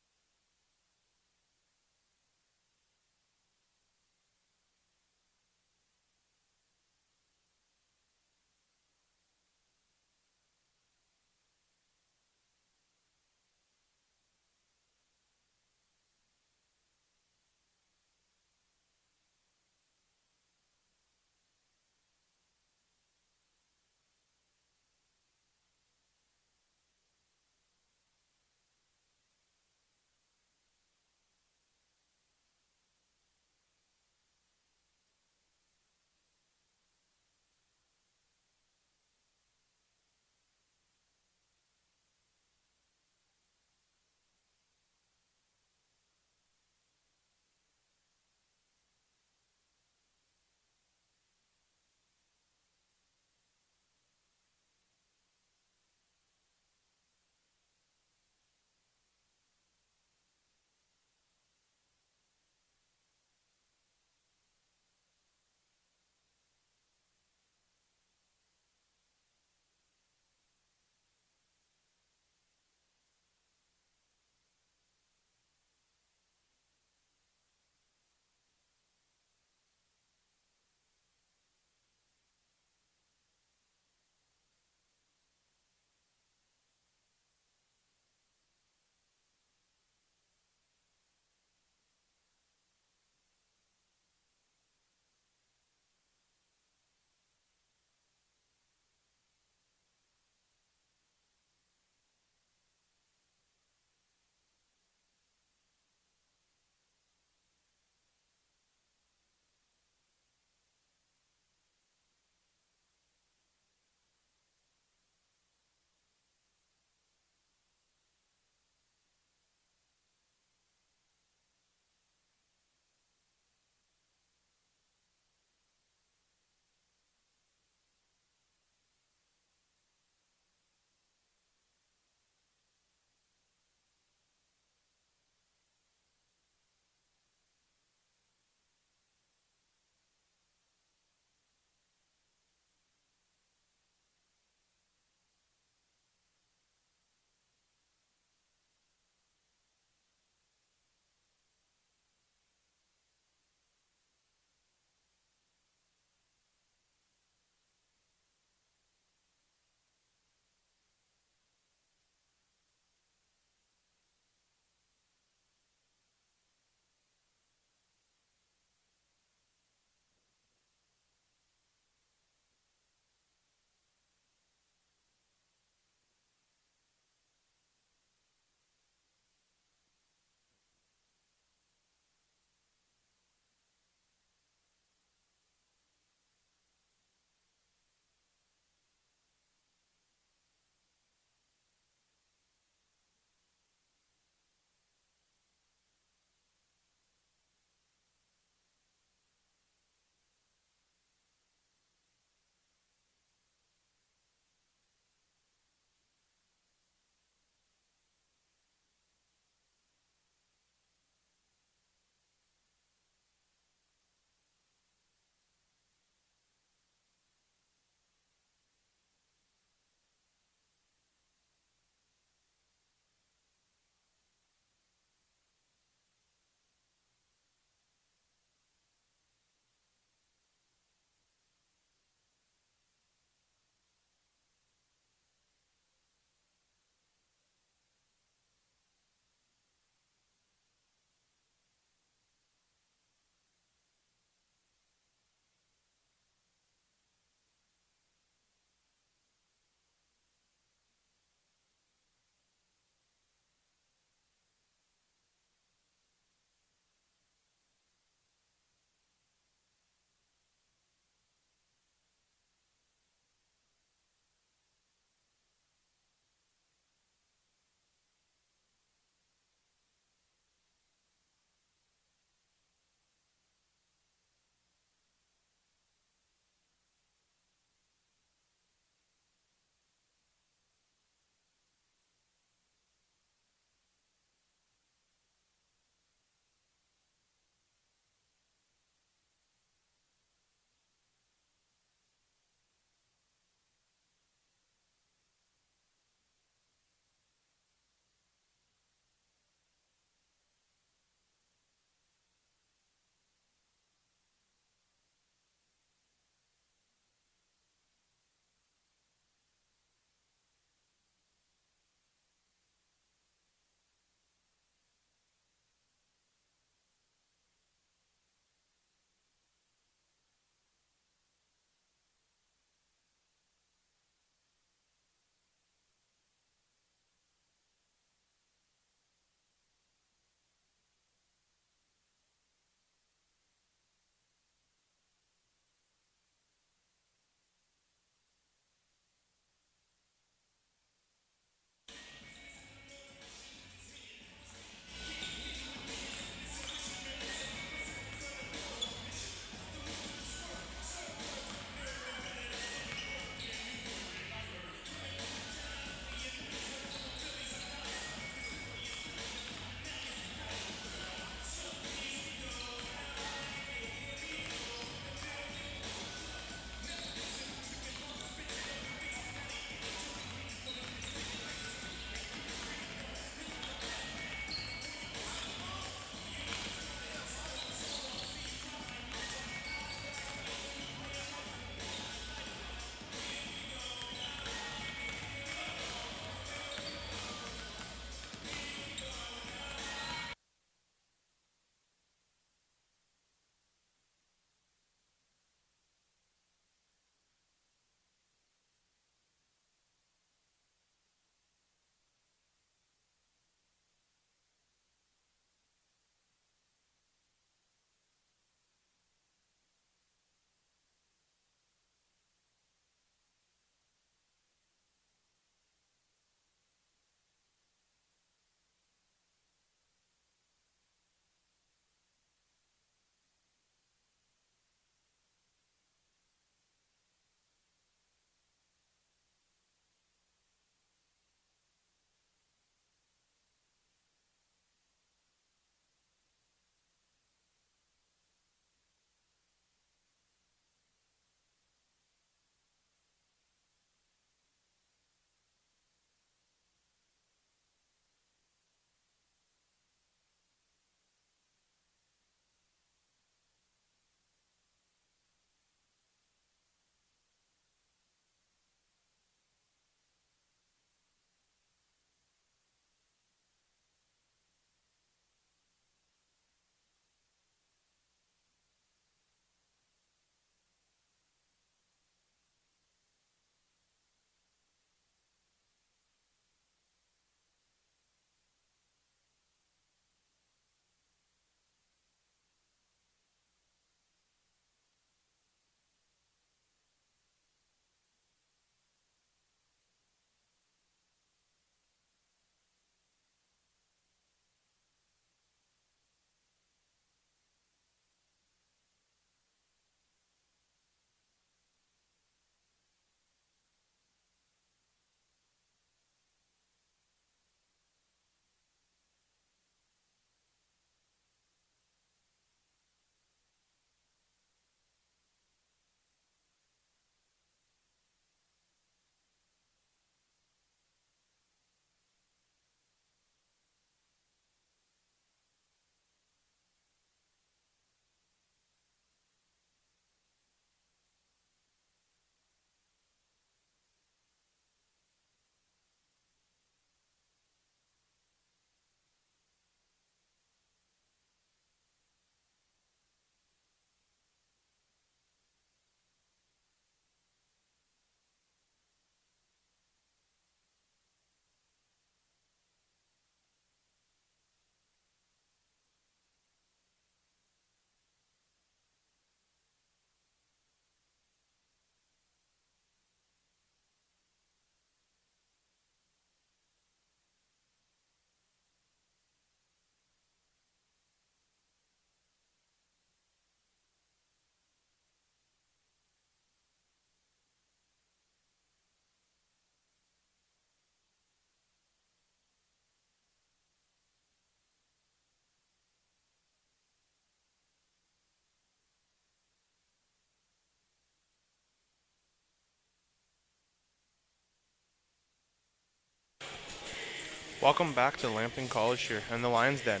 Welcome back to Lambton College here and the Lions Den.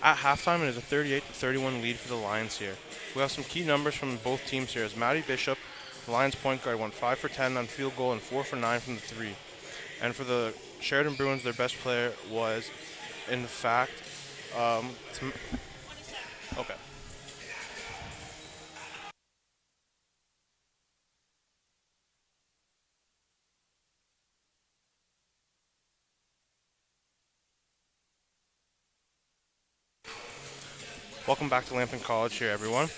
At halftime, it is a 38-31 lead for the Lions here. We have some key numbers from both teams here as Maddie Bishop, the Lions point guard, went 5 for 10 on field goal and 4 for 9 from the three. And for the Sheridan Bruins, their best player was, in fact, okay. Welcome back to Lambton College here, everyone.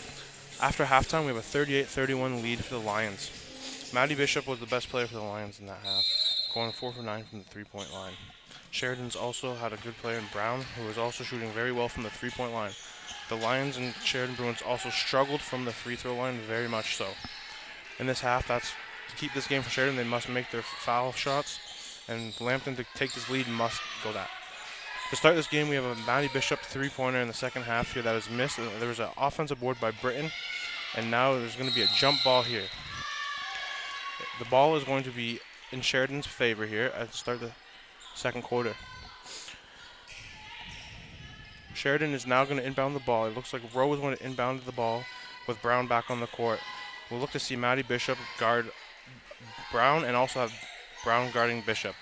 After halftime, we have a 38-31 lead for the Lions. Maddie Bishop was the best player for the Lions in that half, going 4 for 9 from the three-point line. Sheridan's also had a good player in Brown, who was also shooting very well from the three-point line. The Lions and Sheridan Bruins also struggled from the free throw line, very much so. In this half, to keep this game for Sheridan, they must make their foul shots, and Lambton, to take this lead, must go that. To start this game, we have a Maddie Bishop three-pointer in the second half here that is missed. There was an offensive board by Britton, and now there's going to be a jump ball here. The ball is going to be in Sheridan's favor here at the start of the second quarter. Sheridan is now going to inbound the ball. It looks like Rowe is going to inbound the ball with Brown back on the court. We'll look to see Maddie Bishop guard Brown and also have Brown guarding Bishop.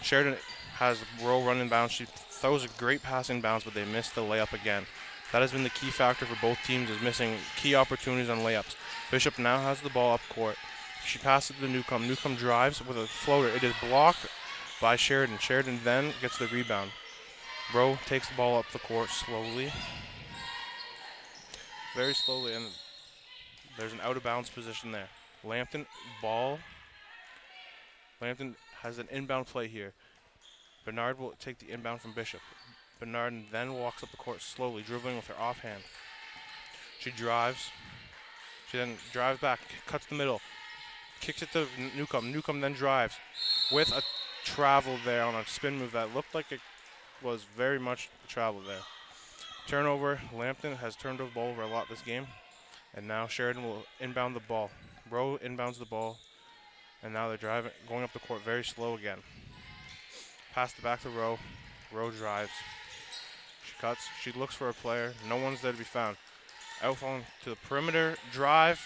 Sheridan has Rowe run inbounds. She throws a great pass inbounds, but they missed the layup again. That has been the key factor for both teams, is missing key opportunities on layups. Bishop now has the ball up court. She passes to Newcomb. Newcomb drives with a floater. It is blocked by Sheridan. Sheridan then gets the rebound. Rowe takes the ball up the court slowly. Very slowly, and there's an out-of-bounds position there. Lambton has an inbound play here. Bernard will take the inbound from Bishop. Bernard then walks up the court slowly, dribbling with her offhand. She drives. She then drives back, cuts the middle, kicks it to Newcomb. Newcomb then drives with a travel there on a spin move that looked like it was very much a travel there. Turnover. Lambton has turned the ball over a lot this game, and now Sheridan will inbound the ball. Rowe inbounds the ball, and now they're driving, going up the court very slow again. Pass it back to Rowe. Rowe drives. She cuts. She looks for a player. No one's there to be found. Outfalling to the perimeter. Drive.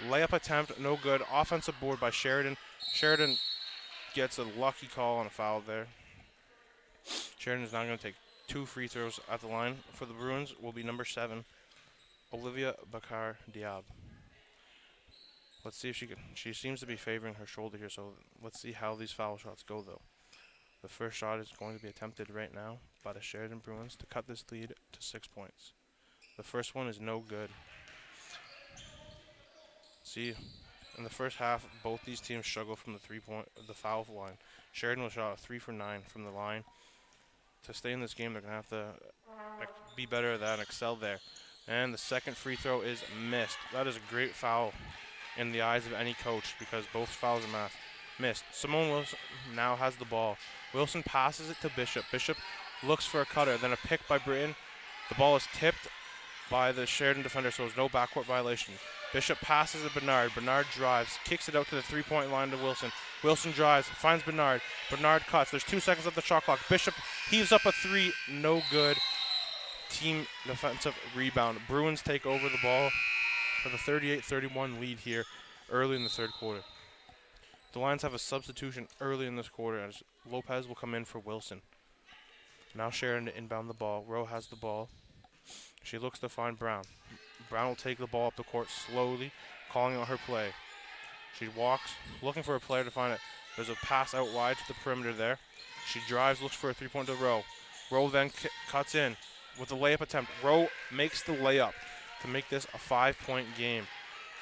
Layup attempt. No good. Offensive board by Sheridan. Sheridan gets a lucky call on a foul there. Sheridan is now going to take 2 free throws at the line. For the Bruins will be number 7, Olivia Bakar Diab. Let's see if she can. She seems to be favoring her shoulder here, so let's see how these foul shots go, though. The first shot is going to be attempted right now by the Sheridan Bruins to cut this lead to 6 points. The first one is no good. See, in the first half, both these teams struggle from the foul line. Sheridan was shot 3 for 9 from the line. To stay in this game, they're going to have to be better at that and excel there. And the second free throw is missed. That is a great foul in the eyes of any coach because both fouls are missed. Simone Wilson now has the ball. Wilson passes it to Bishop. Bishop looks for a cutter, then a pick by Britton. The ball is tipped by the Sheridan defender, so there's no backcourt violation. Bishop passes to Bernard. Bernard drives, kicks it out to the three-point line to Wilson. Wilson drives, finds Bernard. Bernard cuts. There's 2 seconds of the shot clock. Bishop heaves up a 3, no good. Team defensive rebound. Bruins take over the ball for the 38-31 lead here early in the third quarter. The Lions have a substitution early in this quarter as Lopez will come in for Wilson. Now Sheridan to inbound the ball. Rowe has the ball. She looks to find Brown. Brown will take the ball up the court slowly, calling out her play. She walks, looking for a player to find it. There's a pass out wide to the perimeter there. She drives, looks for a three-point to Rowe. Rowe then cuts in with a layup attempt. Rowe makes the layup to make this a 5-point game.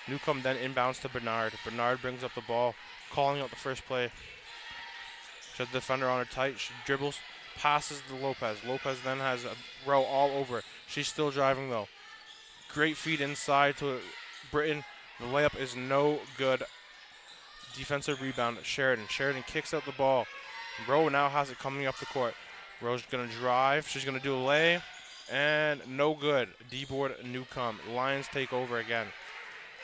Newcomb then inbounds to Bernard. Bernard brings up the ball, calling out the first play. She has the defender on her tight. She dribbles, passes to Lopez. Lopez then has a Rowe all over. She's still driving though. Great feed inside to Britton. The layup is no good. Defensive rebound. Sheridan. Sheridan kicks out the ball. Rowe now has it coming up the court. Rowe's going to drive. She's going to do a lay. And no good. D-board Newcomb. Lions take over again.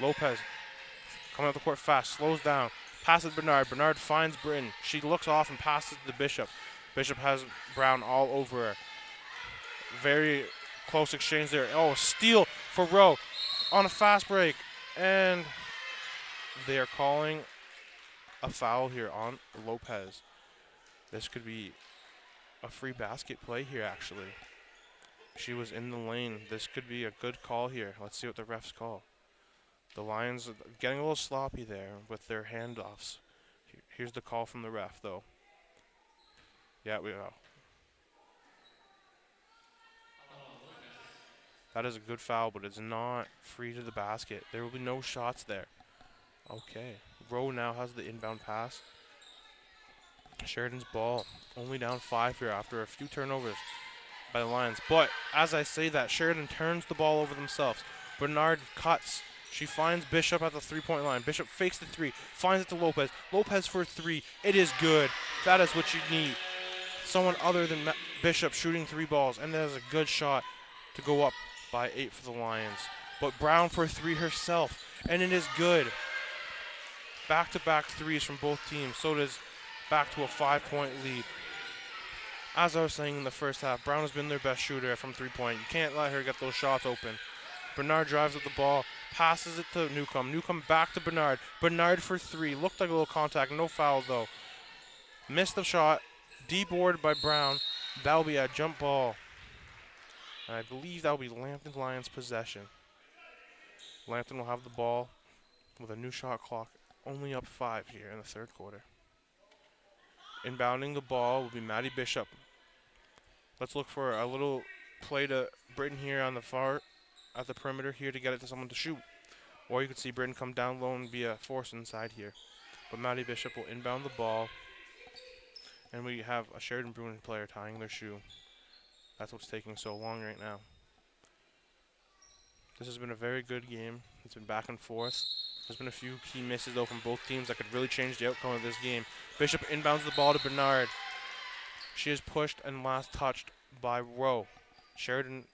Lopez coming up the court fast. Slows down. Passes Bernard. Bernard finds Britton. She looks off and passes to Bishop. Bishop has Brown all over her. Very close exchange there. Oh, steal for Rowe on a fast break. And they are calling a foul here on Lopez. This could be a free basket play here, actually. She was in the lane. This could be a good call here. Let's see what the refs call. The Lions are getting a little sloppy there with their handoffs. Here's the call from the ref, though. Yeah, we go. That is a good foul, but it's not free to the basket. There will be no shots there. Okay. Rowe now has the inbound pass. Sheridan's ball. Only down 5 here after a few turnovers by the Lions. But as I say that, Sheridan turns the ball over themselves. Bernard cuts. She finds Bishop at the 3-point line. Bishop fakes the 3, finds it to Lopez. Lopez for 3. It is good. That is what you need. Someone other than Bishop shooting 3 balls, and that is a good shot to go up by 8 for the Lions. But Brown for 3 herself, and it is good. Back-to-back 3s from both teams. So does back to a 5-point lead. As I was saying in the first half, Brown has been their best shooter from 3-point. You can't let her get those shots open. Bernard drives with the ball, passes it to Newcomb. Newcomb back to Bernard. Bernard for 3. Looked like a little contact. No foul, though. Missed the shot. D-boarded by Brown. That'll be a jump ball. And I believe that'll be Lambton Lions' possession. Lambton will have the ball with a new shot clock. Only up 5 here in the third quarter. Inbounding the ball will be Maddie Bishop. Let's look for a little play to Britton here on the far at the perimeter here to get it to someone to shoot. Or you could see Britton come down low and be a force inside here. But Maddie Bishop will inbound the ball. And we have a Sheridan Bruin player tying their shoe. That's what's taking so long right now. This has been a very good game. It's been back and forth. There's been a few key misses, though, from both teams that could really change the outcome of this game. Bishop inbounds the ball to Bernard. She is pushed and last touched by Rowe. Sheridan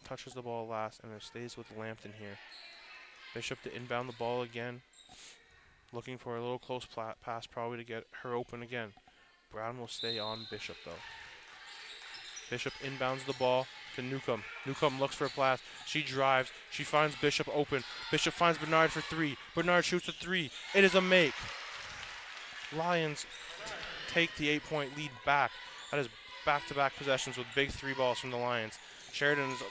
touches the ball last, and it stays with Lambton here. Bishop to inbound the ball again. Looking for a little close pass probably to get her open again. Brown will stay on Bishop, though. Bishop inbounds the ball to Newcomb. Newcomb looks for a pass. She drives. She finds Bishop open. Bishop finds Bernard for 3. Bernard shoots a 3. It is a make. Lions take the 8-point lead back. That is back-to-back possessions with big 3 balls from the Lions. Sheridan's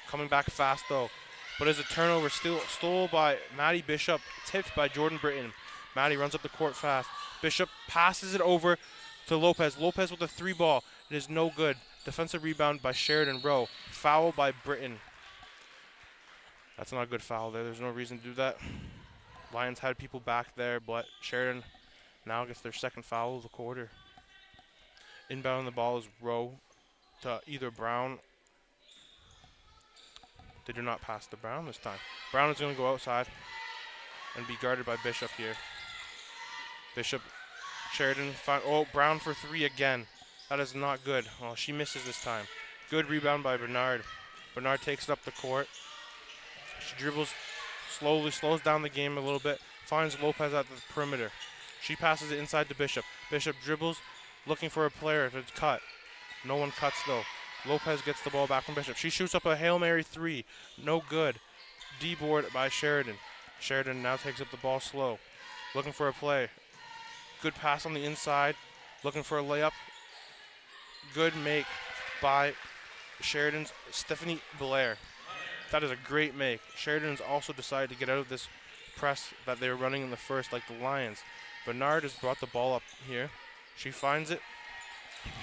coming back fast, though. But as a turnover still stole by Maddie Bishop, tipped by Jordan Britton. Maddie runs up the court fast. Bishop passes it over to Lopez. Lopez with a 3 ball. It is no good. Defensive rebound by Sheridan. Rowe. Foul by Britton. That's not a good foul there. There's no reason to do that. Lions had people back there, but Sheridan now gets their second foul of the quarter. Inbounding the ball is Rowe to either Brown. They do not pass to Brown this time. Brown is going to go outside and be guarded by Bishop here. Bishop, Sheridan, Brown for 3 again. That is not good. Well, she misses this time. Good rebound by Bernard. Bernard takes it up the court. She dribbles slowly, slows down the game a little bit. Finds Lopez at the perimeter. She passes it inside to Bishop. Bishop dribbles, looking for a player to cut. No one cuts, though. Lopez gets the ball back from Bishop. She shoots up a Hail Mary 3. No good. D-board by Sheridan. Sheridan now takes up the ball slow. Looking for a play. Good pass on the inside. Looking for a layup. Good make by Sheridan's Stephanie Blair. That is a great make. Sheridan's also decided to get out of this press that they were running in the first like the Lions. Bernard has brought the ball up here. She finds it.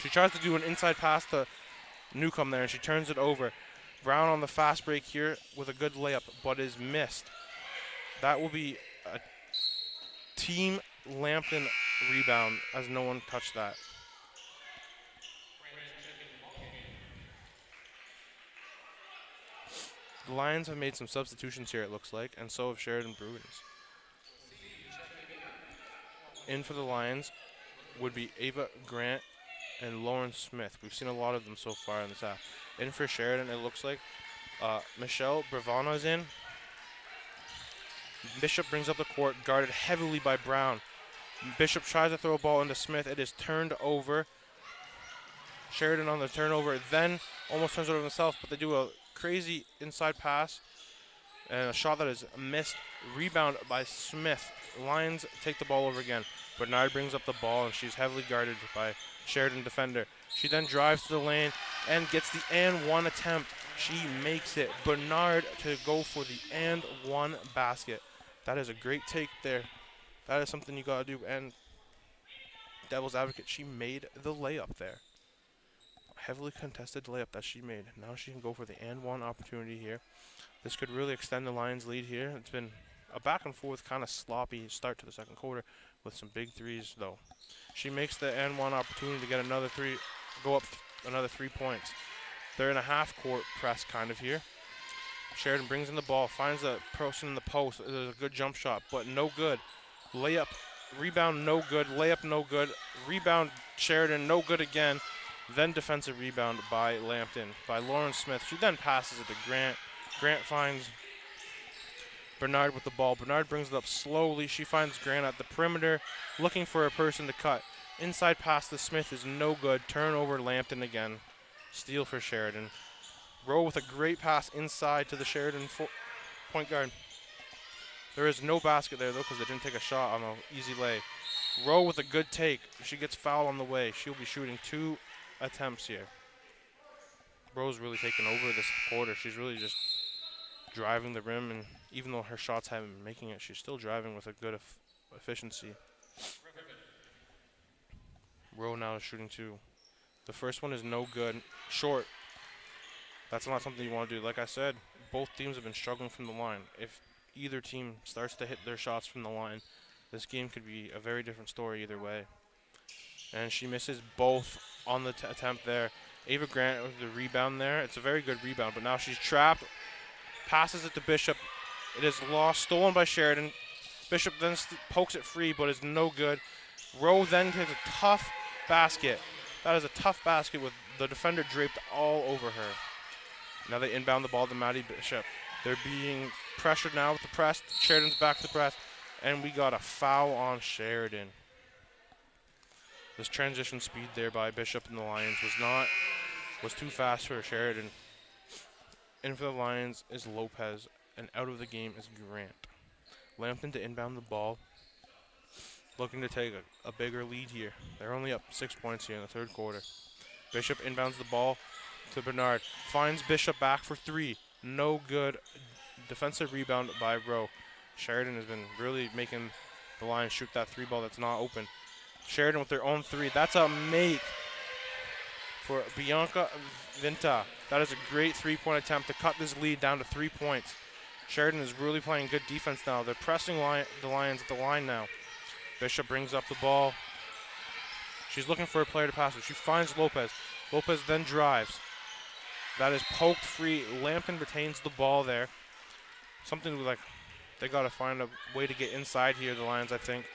She tries to do an inside pass to Newcomb there, and she turns it over. Brown on the fast break here with a good layup, but is missed. That will be a team Lambton rebound, as no one touched that. The Lions have made some substitutions here, it looks like, and so have Sheridan Bruins. In for the Lions would be Ava Grant and Lauren Smith. We've seen a lot of them so far in this half. In for Sheridan, it looks like Michelle Bravano is in. Bishop brings up the court, guarded heavily by Brown. Bishop tries to throw a ball into Smith. It is turned over. Sheridan on the turnover, then almost turns it over himself, but they do a crazy inside pass and a shot that is missed. Rebound by Smith. Lions take the ball over again. Bernard brings up the ball, and she's heavily guarded by Sheridan defender. She then drives to the lane and gets the and one attempt. She makes it. Bernard to go for the and one basket. That is a great take there. That is something you got to do. And Devil's Advocate, she made the layup there. Heavily contested layup that she made. Now she can go for the and one opportunity here. This could really extend the Lions' lead here. It's been a back and forth, kind of sloppy start to the second quarter with some big threes, though. She makes the and one opportunity to get another three, go up another 3 points. They're in a half-court press kind of here. Sheridan brings in the ball, finds a person in the post. There's a good jump shot, but no good. Layup, rebound, no good. Layup, no good. Rebound, Sheridan, no good again. Then defensive rebound by Lambton, by Lauren Smith. She then passes it to Grant. Grant finds Bernard with the ball. Bernard brings it up slowly. She finds Grant at the perimeter, looking for a person to cut. Inside pass to Smith is no good. Turnover, Lambton again. Steal for Sheridan. Rowe with a great pass inside to the Sheridan point guard. There is no basket there, though, because they didn't take a shot on an easy lay. Rowe with a good take. She gets fouled on the way. She'll be shooting 2 attempts here. Rowe's really taken over this quarter. She's really just driving the rim, and even though her shots haven't been making it, she's still driving with a good efficiency. Rowe now is shooting 2. The first one is no good. Short. That's not something you want to do. Like I said, both teams have been struggling from the line. If either team starts to hit their shots from the line, this game could be a very different story either way. And she misses both on the attempt there. Ava Grant with the rebound there. It's a very good rebound, but now she's trapped. Passes it to Bishop. It is lost, stolen by Sheridan. Bishop then pokes it free, but is no good. Rowe then takes a tough basket. That is a tough basket with the defender draped all over her. Now they inbound the ball to Maddie Bishop. They're being pressured now with the press. Sheridan's back to the press, and we got a foul on Sheridan. This transition speed there by Bishop and the Lions was too fast for Sheridan. In for the Lions is Lopez, and out of the game is Grant. Lambton to inbound the ball, looking to take a bigger lead here. They're only up 6 points here in the third quarter. Bishop inbounds the ball to Bernard. Finds Bishop back for 3. No good. Defensive rebound by Rowe. Sheridan has been really making the Lions shoot that 3 ball that's not open. Sheridan with their own 3. That's a make for Bianca Vinta. That is a great 3-point attempt to cut this lead down to 3 points. Sheridan is really playing good defense now. They're pressing the Lions at the line now. Bishop brings up the ball. She's looking for a player to pass it. She finds Lopez. Lopez then drives. That is poked free. Lambton retains the ball there. Something like they got to find a way to get inside here, the Lions, I think.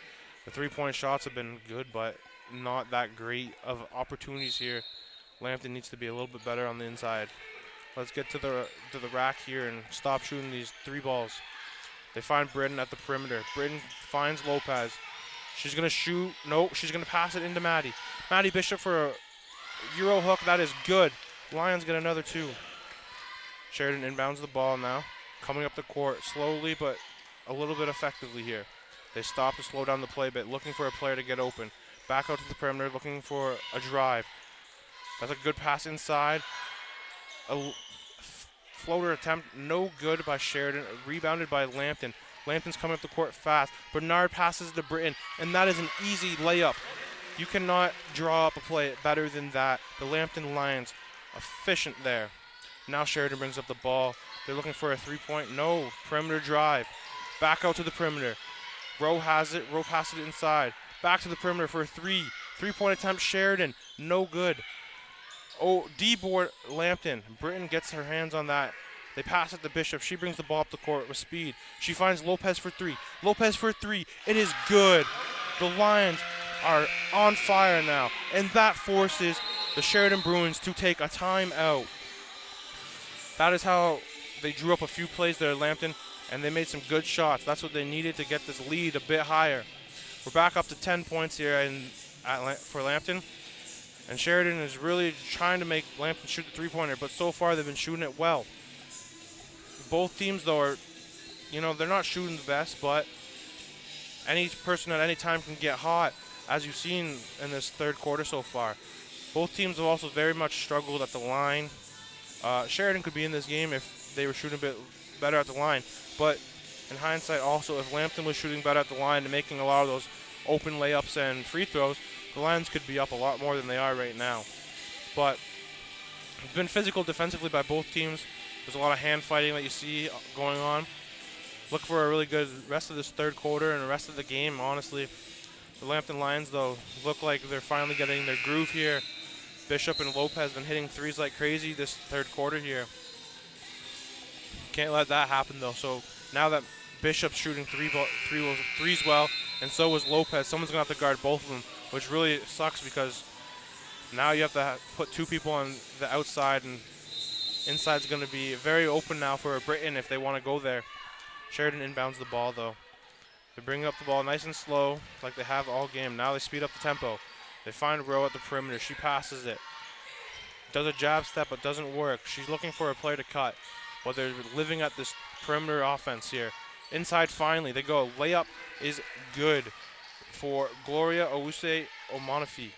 The 3-point shots have been good, but not that great of opportunities here. Lambton needs to be a little bit better on the inside. Let's get to the rack here and stop shooting these 3 balls. They find Britton at the perimeter. Britton finds Lopez. She's going to shoot. Nope, she's going to pass it into Maddie. Maddie Bishop for a Euro hook. That is good. Lions get another 2. Sheridan inbounds the ball now. Coming up the court slowly, but a little bit effectively here. They stop to slow down the play a bit, looking for a player to get open. Back out to the perimeter, looking for a drive. That's a good pass inside. A floater attempt, no good by Sheridan. Rebounded by Lambton. Lambton's coming up the court fast. Bernard passes to Britton, and that is an easy layup. You cannot draw up a play better than that. The Lambton Lions, efficient there. Now Sheridan brings up the ball. They're looking for a 3-point. No, perimeter drive. Back out to the perimeter. Rowe has it. Rowe passes it inside. Back to the perimeter for a 3. 3-point attempt, Sheridan. No good. Oh, D-board, Lambton. Britton gets her hands on that. They pass it to Bishop. She brings the ball up the court with speed. She finds Lopez for 3. Lopez for 3. It is good. The Lions are on fire now, and that forces the Sheridan Bruins to take a timeout. That is how they drew up a few plays there at Lambton, and they made some good shots. That's what they needed to get this lead a bit higher. We're back up to 10 points here for Lambton. And Sheridan is really trying to make Lambton shoot the three-pointer, but so far they've been shooting it well. Both teams, though, are, they're not shooting the best, but any person at any time can get hot, as you've seen in this third quarter so far. Both teams have also very much struggled at the line. Sheridan could be in this game if they were shooting a bit better at the line, but in hindsight also, if Lambton was shooting better at the line and making a lot of those open layups and free throws, the Lions could be up a lot more than they are right now. But it's been physical defensively by both teams. There's a lot of hand fighting that you see going on. Look for a really good rest of this third quarter and the rest of the game, honestly. The Lambton Lions, though, look like they're finally getting their groove here. Bishop and Lopez been hitting threes like crazy this third quarter here. Can't let that happen, though. So now that Bishop's shooting threes well, and so was Lopez, someone's going to have to guard both of them, which really sucks because now you have to put two people on the outside, and inside's going to be very open now for Britain if they want to go there. Sheridan inbounds the ball, though. They're bringing up the ball nice and slow like they have all game. Now they speed up the tempo. They find Rowe at the perimeter. She passes it. Does a jab step, but doesn't work. She's looking for a player to cut. But they're living at this perimeter offense here. Inside finally, they go. Layup is good for Gloria Owuse Omonafi.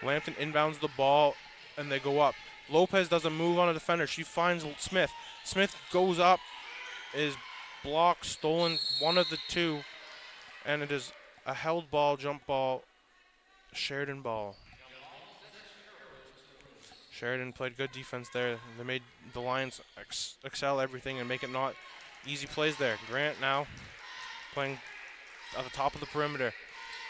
Lambton inbounds the ball, and they go up. Lopez does a move on a defender. She finds Smith. Smith goes up, is blocked, stolen, one of the two, and it is a held ball, jump ball, Sheridan ball. Sheridan played good defense there. They made the Lions excel everything and make it not easy plays there. Grant now playing at the top of the perimeter.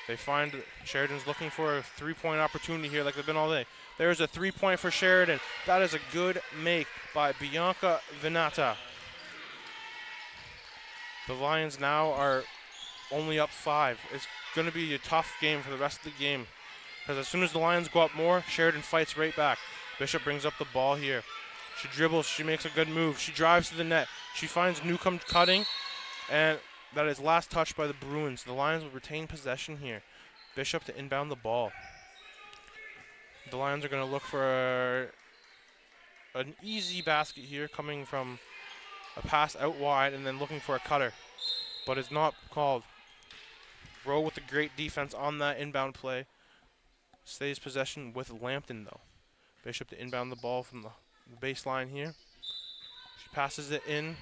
They find Sheridan's looking for a three-point opportunity here like they've been all day. There's a three-point for Sheridan. That is a good make by Bianca Venata. The Lions now are only up 5. It's going to be a tough game for the rest of the game because as soon as the Lions go up more, Sheridan fights right back. Bishop brings up the ball here. She dribbles. She makes a good move. She drives to the net. She finds Newcomb cutting, and that is last touched by the Bruins. The Lions will retain possession here. Bishop to inbound the ball. The Lions are going to look for an easy basket here coming from a pass out wide and then looking for a cutter. But it's not called. Rowe with a great defense on that inbound play. Stays possession with Lambton, though. Bishop to inbound the ball from the baseline here. She passes it in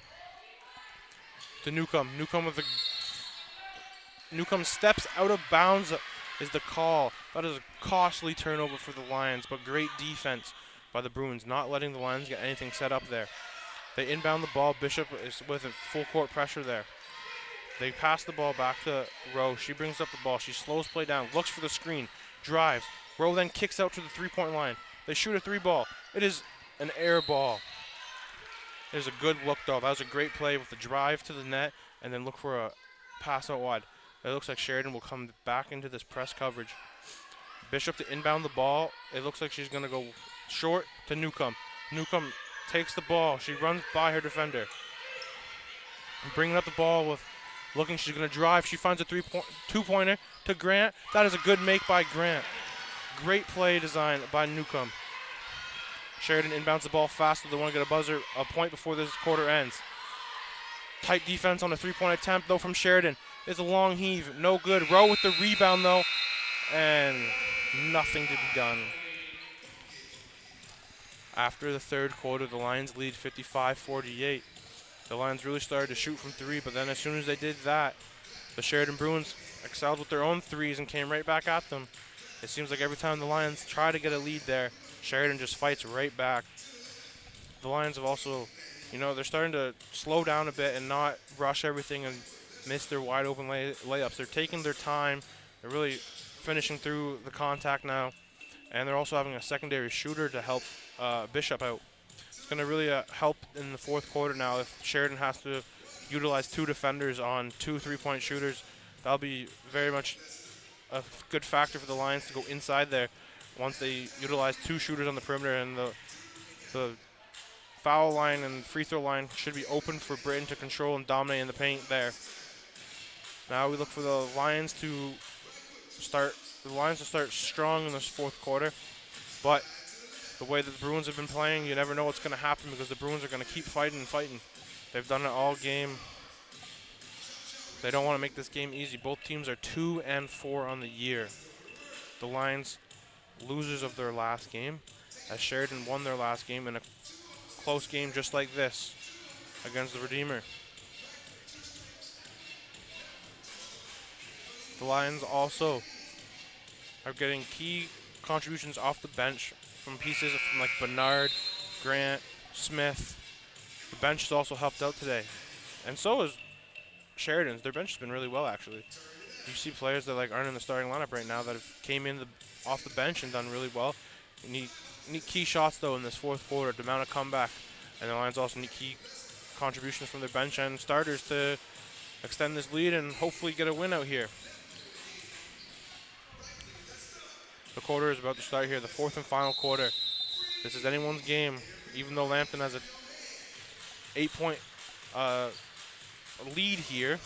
to Newcomb. Newcomb steps out of bounds is the call. That is a costly turnover for the Lions, but great defense by the Bruins, not letting the Lions get anything set up there. They inbound the ball. Bishop is with a full court pressure there. They pass the ball back to Rowe. She brings up the ball. She slows play down, looks for the screen, drives. Rowe then kicks out to the three-point line. They shoot a three ball. It is an air ball. It is a good look, though. That was a great play with the drive to the net and then look for a pass out wide. It looks like Sheridan will come back into this press coverage. Bishop to inbound the ball. It looks like she's going to go short to Newcomb. Newcomb takes the ball. She runs by her defender. Bringing up the ball with looking, she's going to drive. She finds a two-pointer to Grant. That is a good make by Grant. Great play design by Newcomb. Sheridan inbounds the ball faster. They want to get a point before this quarter ends. Tight defense on a three-point attempt, though, from Sheridan. It's a long heave. No good. Rowe with the rebound, though, and nothing to be done. After the third quarter, the Lions lead 55-48. The Lions really started to shoot from three, but then as soon as they did that, the Sheridan Bruins excelled with their own threes and came right back at them. It seems like every time the Lions try to get a lead there, Sheridan just fights right back. The Lions have also, they're starting to slow down a bit and not rush everything and miss their wide open layups. They're taking their time. They're really finishing through the contact now. And they're also having a secondary shooter to help Bishop out. It's going to really help in the fourth quarter now if Sheridan has to utilize two defenders on two three-point shooters. That'll be very much a good factor for the Lions to go inside there once they utilize two shooters on the perimeter, and the foul line and free throw line should be open for Britain to control and dominate in the paint there. Now we look for the Lions to start the Lions to start strong in this fourth quarter, but the way that the Bruins have been playing, you never know what's going to happen because the Bruins are going to keep fighting and fighting. They've done it all game. They don't want to make this game easy. Both teams are 2-4 on the year. The Lions, losers of their last game, as Sheridan won their last game in a close game just like this against the Redeemer. The Lions also are getting key contributions off the bench from pieces from like Bernard, Grant, Smith. The bench has also helped out today. And so is Sheridan's. Their bench has been really well, actually. You see players that like aren't in the starting lineup right now that have came in off the bench and done really well. You need key shots, though, in this fourth quarter to mount a comeback. And the Lions also need key contributions from their bench and starters to extend this lead and hopefully get a win out here. The quarter is about to start here, the fourth and final quarter. This is anyone's game, even though Lambton has a 8-point lead here.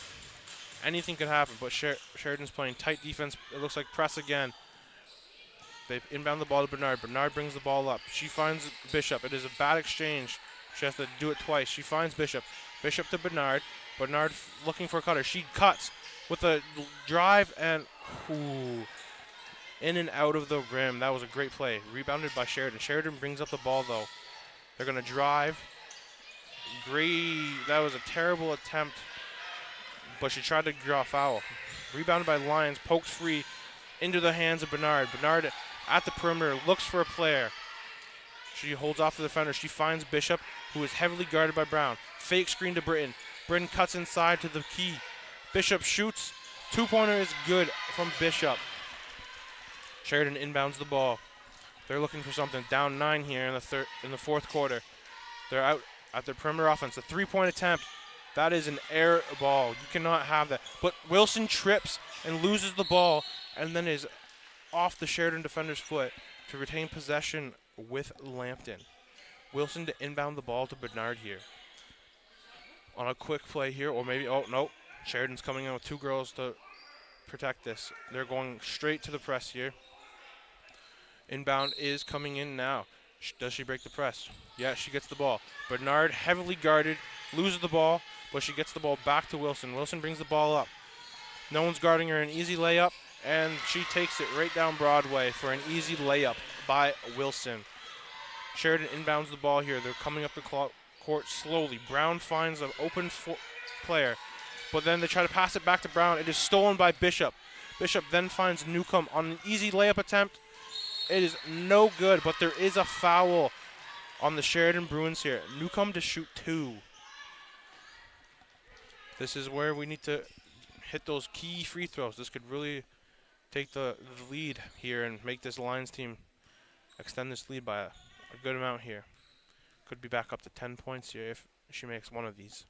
Anything could happen, but Sheridan's playing tight defense. It looks like press again. They inbound the ball to Bernard. Bernard brings the ball up. She finds Bishop. It is a bad exchange. She has to do it twice. She finds Bishop. Bishop to Bernard. Bernard looking for a cutter. She cuts with a drive and in and out of the rim. That was a great play. Rebounded by Sheridan. Sheridan brings up the ball, though. They're going to drive. That was a terrible attempt, but she tried to draw a foul. Rebounded by Lions. Poked free into the hands of Bernard. Bernard at the perimeter looks for a player. She holds off the defender. She finds Bishop, who is heavily guarded by Brown. Fake screen to Britton. Britton cuts inside to the key. Bishop shoots. Two-pointer is good from Bishop. Sheridan inbounds the ball. They're looking for something. Down 9 here in the fourth quarter. They're out at their perimeter offense. A three-point attempt. That is an air ball. You cannot have that. But Wilson trips and loses the ball and then is off the Sheridan defender's foot to retain possession with Lambton. Wilson to inbound the ball to Bernard here. On a quick play here, or maybe, oh, no. Sheridan's coming in with two girls to protect this. They're going straight to the press here. Inbound is coming in now. Does she break the press? Yeah, she gets the ball. Bernard, heavily guarded, loses the ball, but she gets the ball back to Wilson. Wilson brings the ball up. No one's guarding her. An easy layup, and she takes it right down Broadway for an easy layup by Wilson. Sheridan inbounds the ball here. They're coming up the court slowly. Brown finds an open player, but then they try to pass it back to Brown. It is stolen by Bishop. Bishop then finds Newcomb on an easy layup attempt. It is no good, but there is a foul on the Sheridan Bruins here. Newcomb to shoot 2. This is where we need to hit those key free throws. This could really take the lead here and make this Lions team extend this lead by a good amount here. Could be back up to 10 points here if she makes one of these.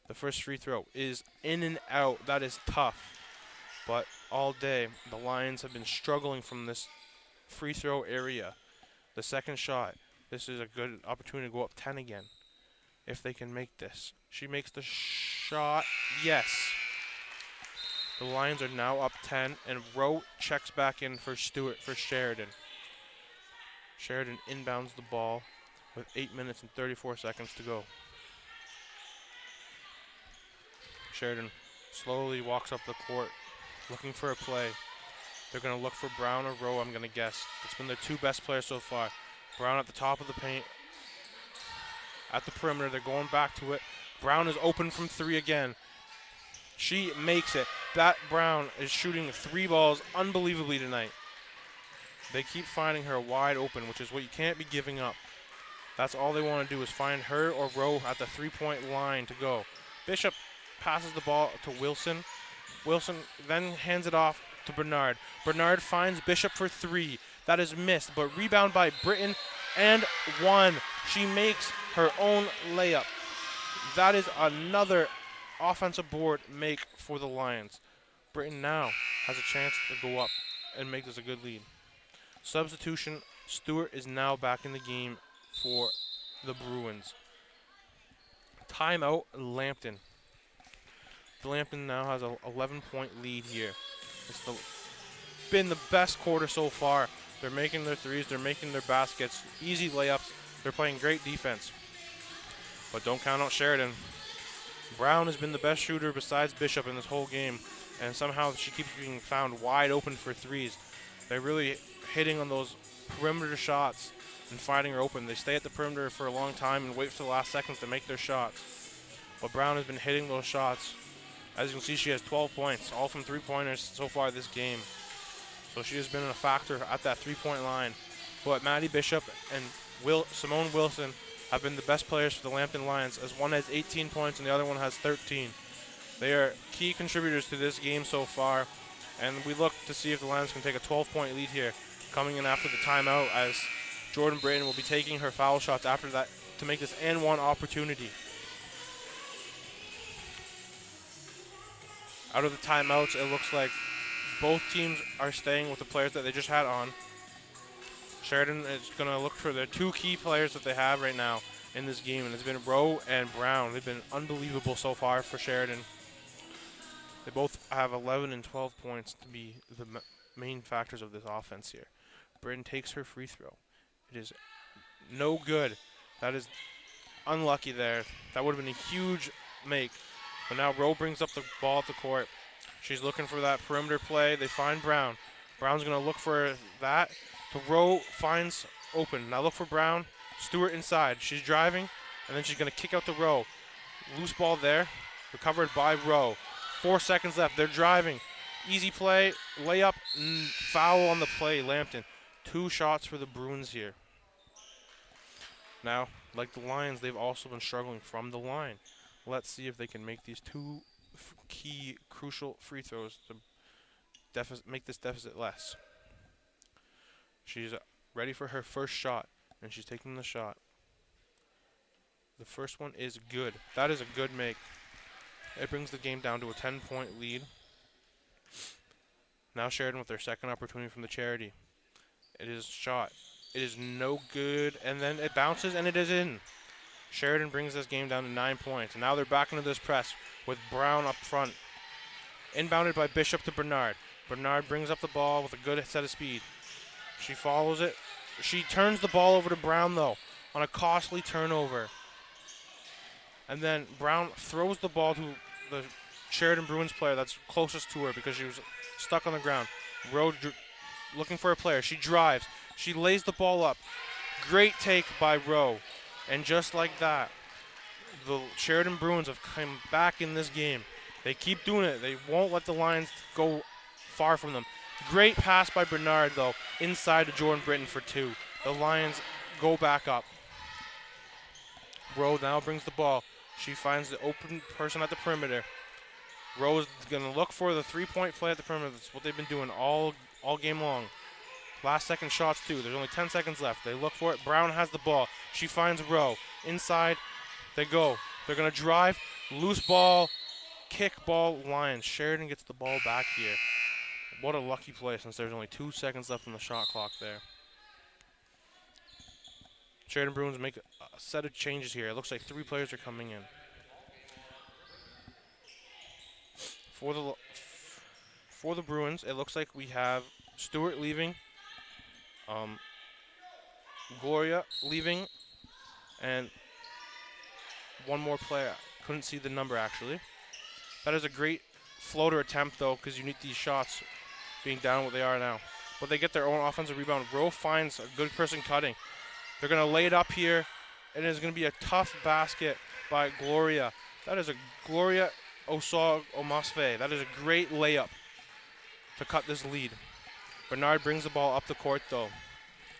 The first free throw is in and out. That is tough. But all day, the Lions have been struggling from this free throw area. The second shot, this is a good opportunity to go up 10 again if they can make this. She makes the shot. Yes. The Lions are now up 10, and Rowe checks back in for Sheridan. Sheridan inbounds the ball with 8 minutes and 34 seconds to go. Sheridan slowly walks up the court looking for a play. They're going to look for Brown or Rowe, I'm going to guess. It's been their two best players so far. Brown at the top of the paint. At the perimeter, they're going back to it. Brown is open from 3 again. She makes it. That Brown is shooting 3 balls unbelievably tonight. They keep finding her wide open, which is what you can't be giving up. That's all they want to do is find her or Rowe at the 3-point line to go. Bishop passes the ball to Wilson. Wilson then hands it off to Bernard. Bernard finds Bishop for 3. That is missed, but rebound by Britton and 1. She makes her own layup. That is another offensive board make for the Lions. Britton now has a chance to go up and make this a good lead. Substitution, Stewart is now back in the game for the Bruins. Timeout, Lambton. Lambton now has an 11-point lead here. been the best quarter so far. They're making their threes. They're making their baskets. Easy layups. They're playing great defense. But don't count out Sheridan. Brown has been the best shooter besides Bishop in this whole game, and somehow she keeps being found wide open for threes. They're really hitting on those perimeter shots and finding her open. They stay at the perimeter for a long time and wait for the last seconds to make their shots. But Brown has been hitting those shots. As you can see, she has 12 points, all from three-pointers so far this game. So she has been a factor at that three-point line. But Maddie Bishop and Simone Wilson have been the best players for the Lambton Lions, as one has 18 points and the other one has 13. They are key contributors to this game so far, and we look to see if the Lions can take a 12-point lead here, coming in after the timeout, as Jordan Britton will be taking her foul shots after that to make this and one opportunity. Out of the timeouts, it looks like both teams are staying with the players that they just had on. Sheridan is going to look for their two key players that they have right now in this game, and it's been Rowe and Brown. They've been unbelievable so far for Sheridan. They both have 11 and 12 points to be the main factors of this offense here. Britton takes her free throw. It is no good. That is unlucky there. That would have been a huge make. But now Rowe brings up the ball at the court. She's looking for that perimeter play. They find Brown. Brown's going to look for that. The Rowe finds open. Now look for Brown. Stewart inside. She's driving, and then she's going to kick out the Rowe. Loose ball there. Recovered by Rowe. 4 seconds left. They're driving. Easy play. Layup. Foul on the play. Lambton. 2 shots for the Bruins here. Now, like the Lions, they've also been struggling from the line. Let's see if they can make these 2 key, crucial free throws to make this deficit less. She's ready for her first shot, and she's taking the shot. The first one is good. That is a good make. It brings the game down to a 10-point lead. Now Sheridan with their second opportunity from the charity. It is shot. It is no good, and then it bounces, and it is in. Sheridan brings this game down to 9 points. And now they're back into this press with Brown up front. Inbounded by Bishop to Bernard. Bernard brings up the ball with a good set of speed. She follows it. She turns the ball over to Brown, though, on a costly turnover. And then Brown throws the ball to the Sheridan Bruins player that's closest to her because she was stuck on the ground. Rowe looking for a player. She drives. She lays the ball up. Great take by Rowe. And just like that, the Sheridan Bruins have come back in this game. They keep doing it. They won't let the Lions go far from them. Great pass by Bernard, though, inside to Jordan Britton for 2. The Lions go back up. Rowe now brings the ball. She finds the open person at the perimeter. Rowe is going to look for the three-point play at the perimeter. That's what they've been doing all game long. Last second shots, too. There's only 10 seconds left. They look for it. Brown has the ball. She finds Rowe. Inside, they go. They're going to drive. Loose ball. Kick ball, Lions. Sheridan gets the ball back here. What a lucky play since there's only 2 seconds left on the shot clock there. Sheridan Bruins make a set of changes here. It looks like 3 players are coming in. For the Bruins, it looks like we have Stewart leaving, Gloria leaving, and one more player. Couldn't see the number, actually. That is a great floater attempt, though, because you need these shots being down what they are now. But they get their own offensive rebound. Rowe finds a good person cutting. They're going to lay it up here, and it's going to be a tough basket by Gloria. That is a Gloria Omasve. That is a great layup to cut this lead. Bernard brings the ball up the court, though.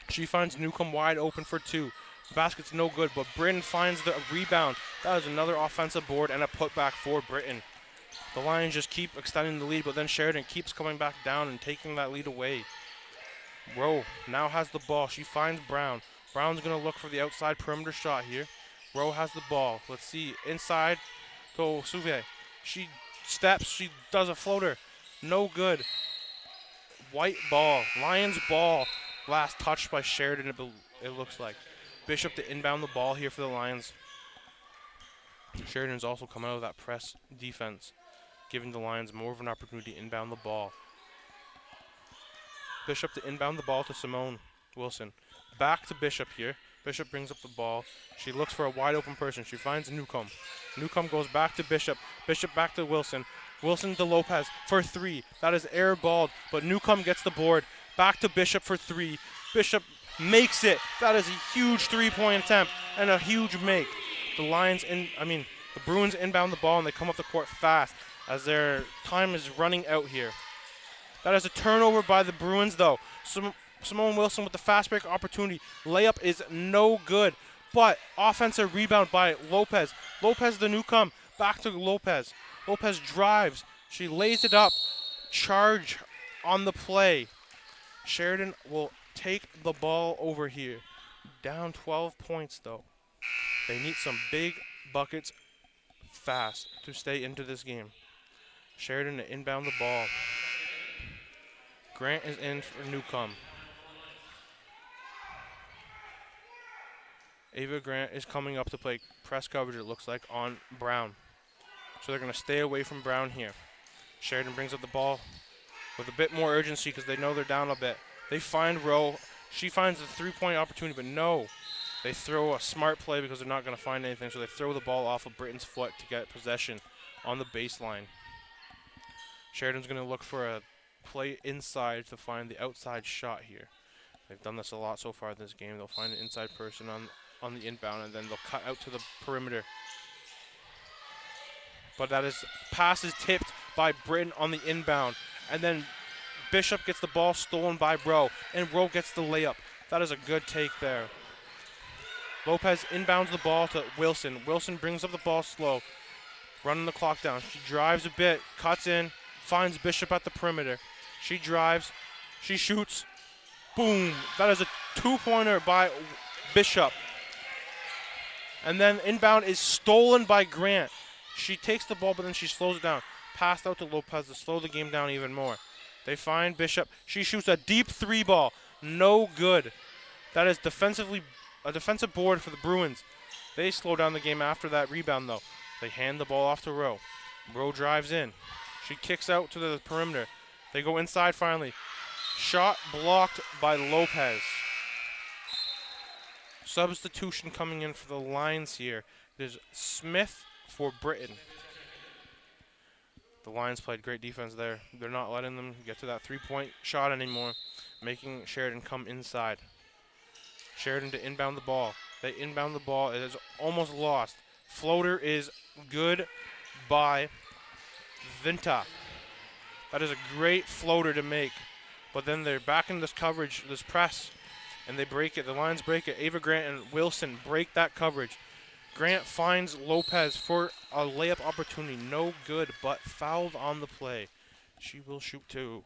She finds Newcomb wide open for 2. The basket's no good, but Britton finds the rebound. That is another offensive board and a putback for Britton. The Lions just keep extending the lead, but then Sheridan keeps coming back down and taking that lead away. Rowe now has the ball. She finds Brown. Brown's going to look for the outside perimeter shot here. Rowe has the ball. Let's see. Inside to Suve. She steps. She does a floater. No good. White ball. Lions ball. Last touched by Sheridan, it looks like. Bishop to inbound the ball here for the Lions. Sheridan's also come out of that press defense, giving the Lions more of an opportunity to inbound the ball. Bishop to inbound the ball to Simone Wilson. Back to Bishop here. Bishop brings up the ball. She looks for a wide open person. She finds Newcomb. Newcomb goes back to Bishop. Bishop back to Wilson. Wilson to Lopez for 3. That is airballed, but Newcomb gets the board. Back to Bishop for 3. Bishop makes it. That is a huge 3-point attempt and a huge make. The Bruins inbound the ball and they come up the court fast as their time is running out here. That is a turnover by the Bruins though. Simone Wilson with the fast break opportunity. Layup is no good, but offensive rebound by Lopez. Lopez the Newcomb, back to Lopez. Lopez drives. She lays it up. Charge on the play. Sheridan will take the ball over here. Down 12 points though. They need some big buckets fast to stay into this game. Sheridan to inbound the ball. Grant is in for Newcomb. Ava Grant is coming up to play press coverage, it looks like, on Brown. So they're going to stay away from Brown here. Sheridan brings up the ball with a bit more urgency because they know they're down a bit. They find Rowe. She finds a 3-point opportunity, but no. They throw a smart play because they're not going to find anything, so they throw the ball off of Britton's foot to get possession on the baseline. Sheridan's going to look for a play inside to find the outside shot here. They've done this a lot so far in this game. They'll find an inside person on the inbound, and then they'll cut out to the perimeter. But pass is tipped by Britton on the inbound. And then Bishop gets the ball stolen by Rowe, and Rowe gets the layup. That is a good take there. Lopez inbounds the ball to Wilson. Wilson brings up the ball slow, running the clock down. She drives a bit, cuts in, finds Bishop at the perimeter. She drives, she shoots, boom. That is a 2-pointer by Bishop. And then inbound is stolen by Grant. She takes the ball, but then she slows it down. Passed out to Lopez to slow the game down even more. They find Bishop. She shoots a deep 3-ball. No good. That is a defensive board for the Bruins. They slow down the game after that rebound, though. They hand the ball off to Rowe. Rowe drives in. She kicks out to the perimeter. They go inside finally. Shot blocked by Lopez. Substitution coming in for the Lions here. There's Smith for Britton. The Lions played great defense there. They're not letting them get to that 3-point shot anymore, making Sheridan come inside. Sheridan to inbound the ball. They inbound the ball. It is almost lost. Floater is good by Vinta. That is a great floater to make. But then they're back in this coverage, this press, and they break it. The Lions break it. Ava Grant and Wilson break that coverage. Grant finds Lopez for a layup opportunity. No good, but fouled on the play. She will shoot 2.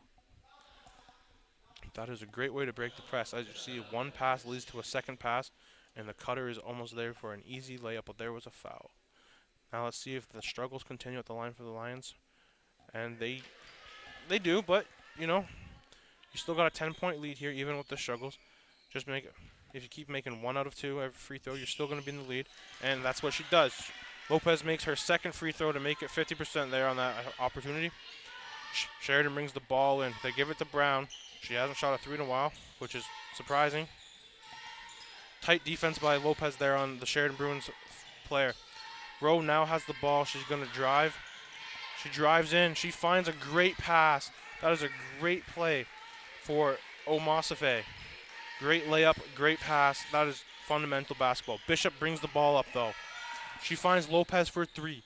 That is a great way to break the press. As you see, one pass leads to a second pass, and the cutter is almost there for an easy layup, but there was a foul. Now let's see if the struggles continue at the line for the Lions. And they do, but, you know, you still got a 10-point lead here, even with the struggles. Just make it. If you keep making 1 out of 2 every free throw, you're still going to be in the lead, and that's what she does. Lopez makes her second free throw to make it 50% there on that opportunity. Sheridan brings the ball in. They give it to Brown. She hasn't shot a 3 in a while, which is surprising. Tight defense by Lopez there on the Sheridan Bruins player. Rowe now has the ball. She's going to drive. She drives in. She finds a great pass. That is a great play for Omasafe. Great layup, great pass. That is fundamental basketball. Bishop brings the ball up, though. She finds Lopez for 3.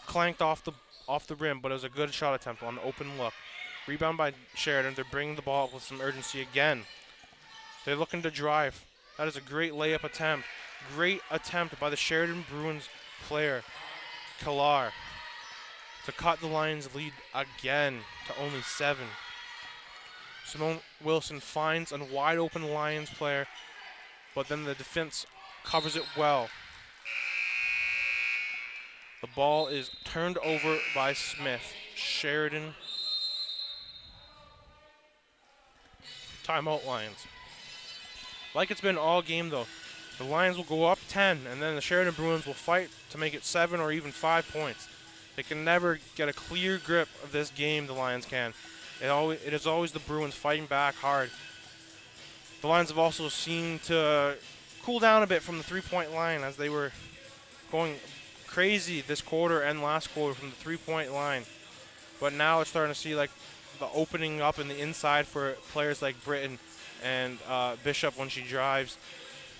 Clanked off the rim, but it was a good shot attempt on the open look. Rebound by Sheridan. They're bringing the ball up with some urgency again. They're looking to drive. That is a great layup attempt. Great attempt by the Sheridan Bruins player, Kalar, to cut the Lions' lead again to only 7. Simone Wilson finds a wide open Lions player, but then the defense covers it well. The ball is turned over by Smith. Sheridan. Timeout Lions. Like it's been all game though, the Lions will go up 10 and then the Sheridan Bruins will fight to make it 7 or even 5 points. They can never get a clear grip of this game, the Lions can. It is always the Bruins fighting back hard. The Lions have also seemed to cool down a bit from the three-point line as they were going crazy this quarter and last quarter from the three-point line. But now it's starting to see like the opening up in the inside for players like Britton and Bishop when she drives.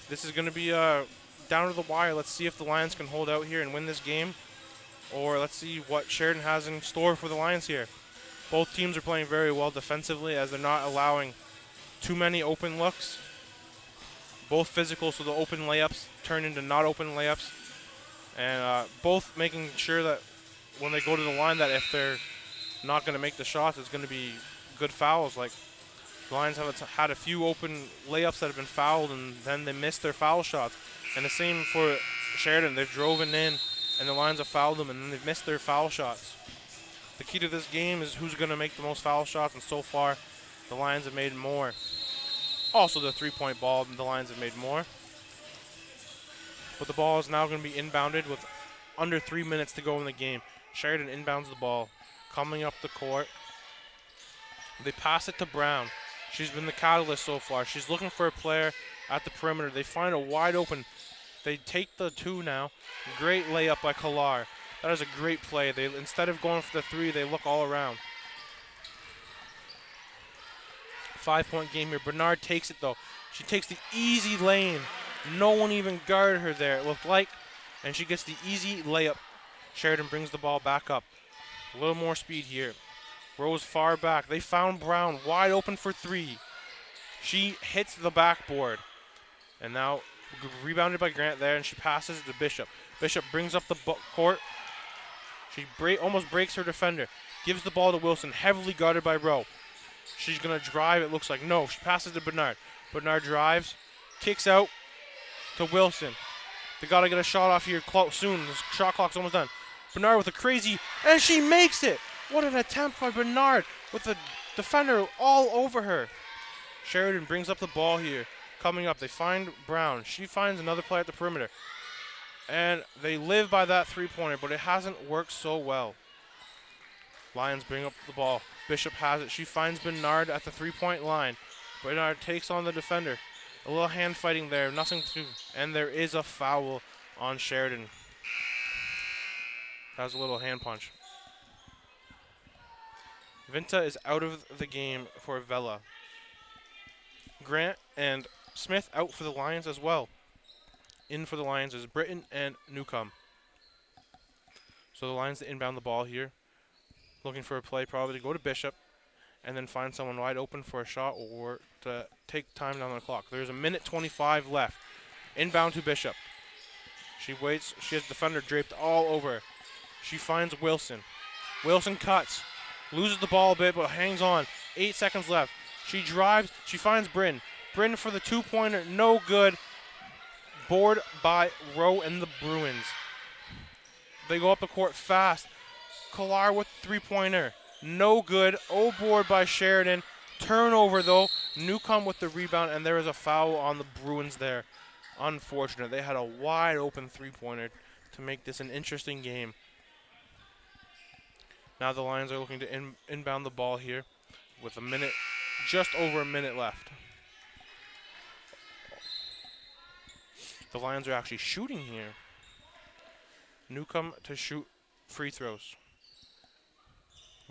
This is going to be down to the wire. Let's see if the Lions can hold out here and win this game, or let's see what Sheridan has in store for the Lions here. Both teams are playing very well defensively as they're not allowing too many open looks. Both physical, so the open layups turn into not open layups. And both making sure that when they go to the line that if they're not going to make the shots, it's going to be good fouls. Like the Lions have had a few open layups that have been fouled and then they missed their foul shots. And the same for Sheridan. They've driven in and the Lions have fouled them and then they've missed their foul shots. The key to this game is who's going to make the most foul shots, and so far the Lions have made more. Also the three-point ball, the Lions have made more. But the ball is now going to be inbounded with under 3 minutes to go in the game. Sheridan inbounds the ball, coming up the court. They pass it to Brown. She's been the catalyst so far. She's looking for a player at the perimeter. They find a wide open. They take the two now. Great layup by Cestar. That is a great play. They instead of going for the three, they look all around. 5-point game here. Bernard takes it though. She takes the easy lane. No one even guarded her there, it looked like. And she gets the easy layup. Sheridan brings the ball back up. A little more speed here. Rose far back. They found Brown wide open for three. She hits the backboard. And now rebounded by Grant there, and she passes it to Bishop. Bishop brings up the court. She almost breaks her defender. Gives the ball to Wilson, heavily guarded by Rowe. She's going to drive, it looks like. No, she passes to Bernard. Bernard drives, kicks out to Wilson. They got to get a shot off here soon. The shot clock's almost done. Bernard with a crazy, and she makes it. What an attempt by Bernard with the defender all over her. Sheridan brings up the ball here. Coming up, they find Brown. She finds another player at the perimeter. And they live by that three-pointer, but it hasn't worked so well. Lions bring up the ball. Bishop has it. She finds Bernard at the three-point line. Bernard takes on the defender. A little hand fighting there, nothing to, and there is a foul on Sheridan. That was a little hand punch. Vinta is out of the game for Vela. Grant and Smith out for the Lions as well. In for the Lions is Britton and Newcomb. So the Lions to inbound the ball here. Looking for a play probably to go to Bishop and then find someone wide open for a shot or to take time down the clock. There's a minute 25 left. Inbound to Bishop. She waits. She has defender draped all over. She finds Wilson. Wilson cuts. Loses the ball a bit but hangs on. 8 seconds left. She drives. She finds Bryn. Bryn for the two-pointer. No good. Board by Rowe and the Bruins. They go up the court fast. Cestar with the three-pointer. No good. Oh, board by Sheridan. Turnover, though. Newcomb with the rebound, and there is a foul on the Bruins there. Unfortunate. They had a wide-open three-pointer to make this an interesting game. Now the Lions are looking to inbound the ball here with just over a minute left. The Lions are actually shooting here. Newcomb to shoot free throws.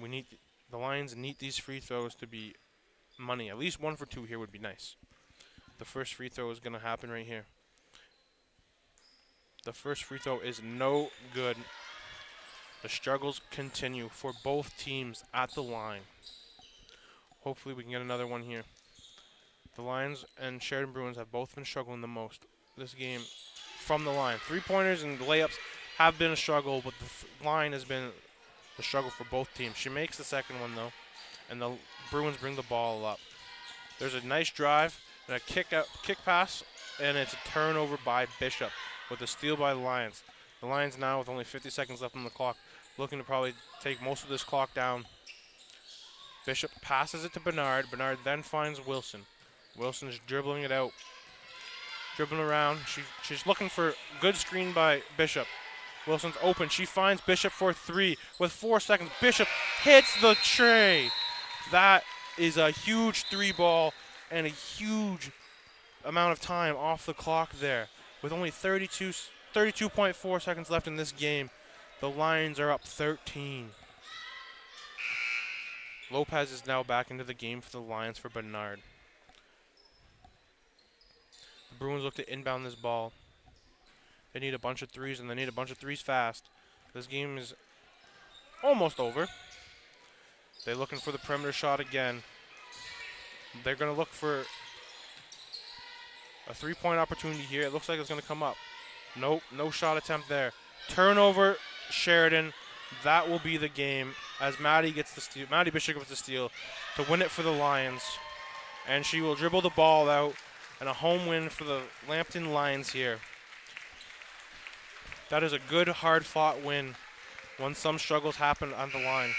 The Lions need these free throws to be money. At least 1 for 2 here would be nice. The first free throw is going to happen right here. The first free throw is no good. The struggles continue for both teams at the line. Hopefully we can get another one here. The Lions and Sheridan Bruins have both been struggling the most this game from the line. Three-pointers and layups have been a struggle, but the line has been the struggle for both teams. She makes the second one, though, and the Bruins bring the ball up. There's a nice drive and a kick pass, and it's a turnover by Bishop with a steal by the Lions. The Lions now, with only 50 seconds left on the clock, looking to probably take most of this clock down. Bishop passes it to Bernard. Bernard then finds Wilson. Wilson's dribbling it out. Dribbling around. She's looking for good screen by Bishop. Wilson's open. She finds Bishop for 3 with 4 seconds. Bishop hits the tray. That is a huge 3-ball and a huge amount of time off the clock there. With only 32.4 seconds left in this game, the Lions are up 13. Lopez is now back into the game for the Lions for Bernard. The Bruins look to inbound this ball. They need a bunch of threes, and they need a bunch of threes fast. This game is almost over. They're looking for the perimeter shot again. They're going to look for a 3-point opportunity here. It looks like it's going to come up. Nope, no shot attempt there. Turnover, Sheridan. That will be the game as Maddie gets the steal. Maddie Bishop gets the steal to win it for the Lions. And she will dribble the ball out, and a home win for the Lambton Lions here. That is a good, hard-fought win when some struggles happen on the line.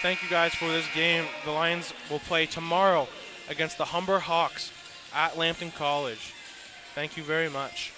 Thank you guys for this game. The Lions will play tomorrow against the Humber Hawks at Lambton College. Thank you very much.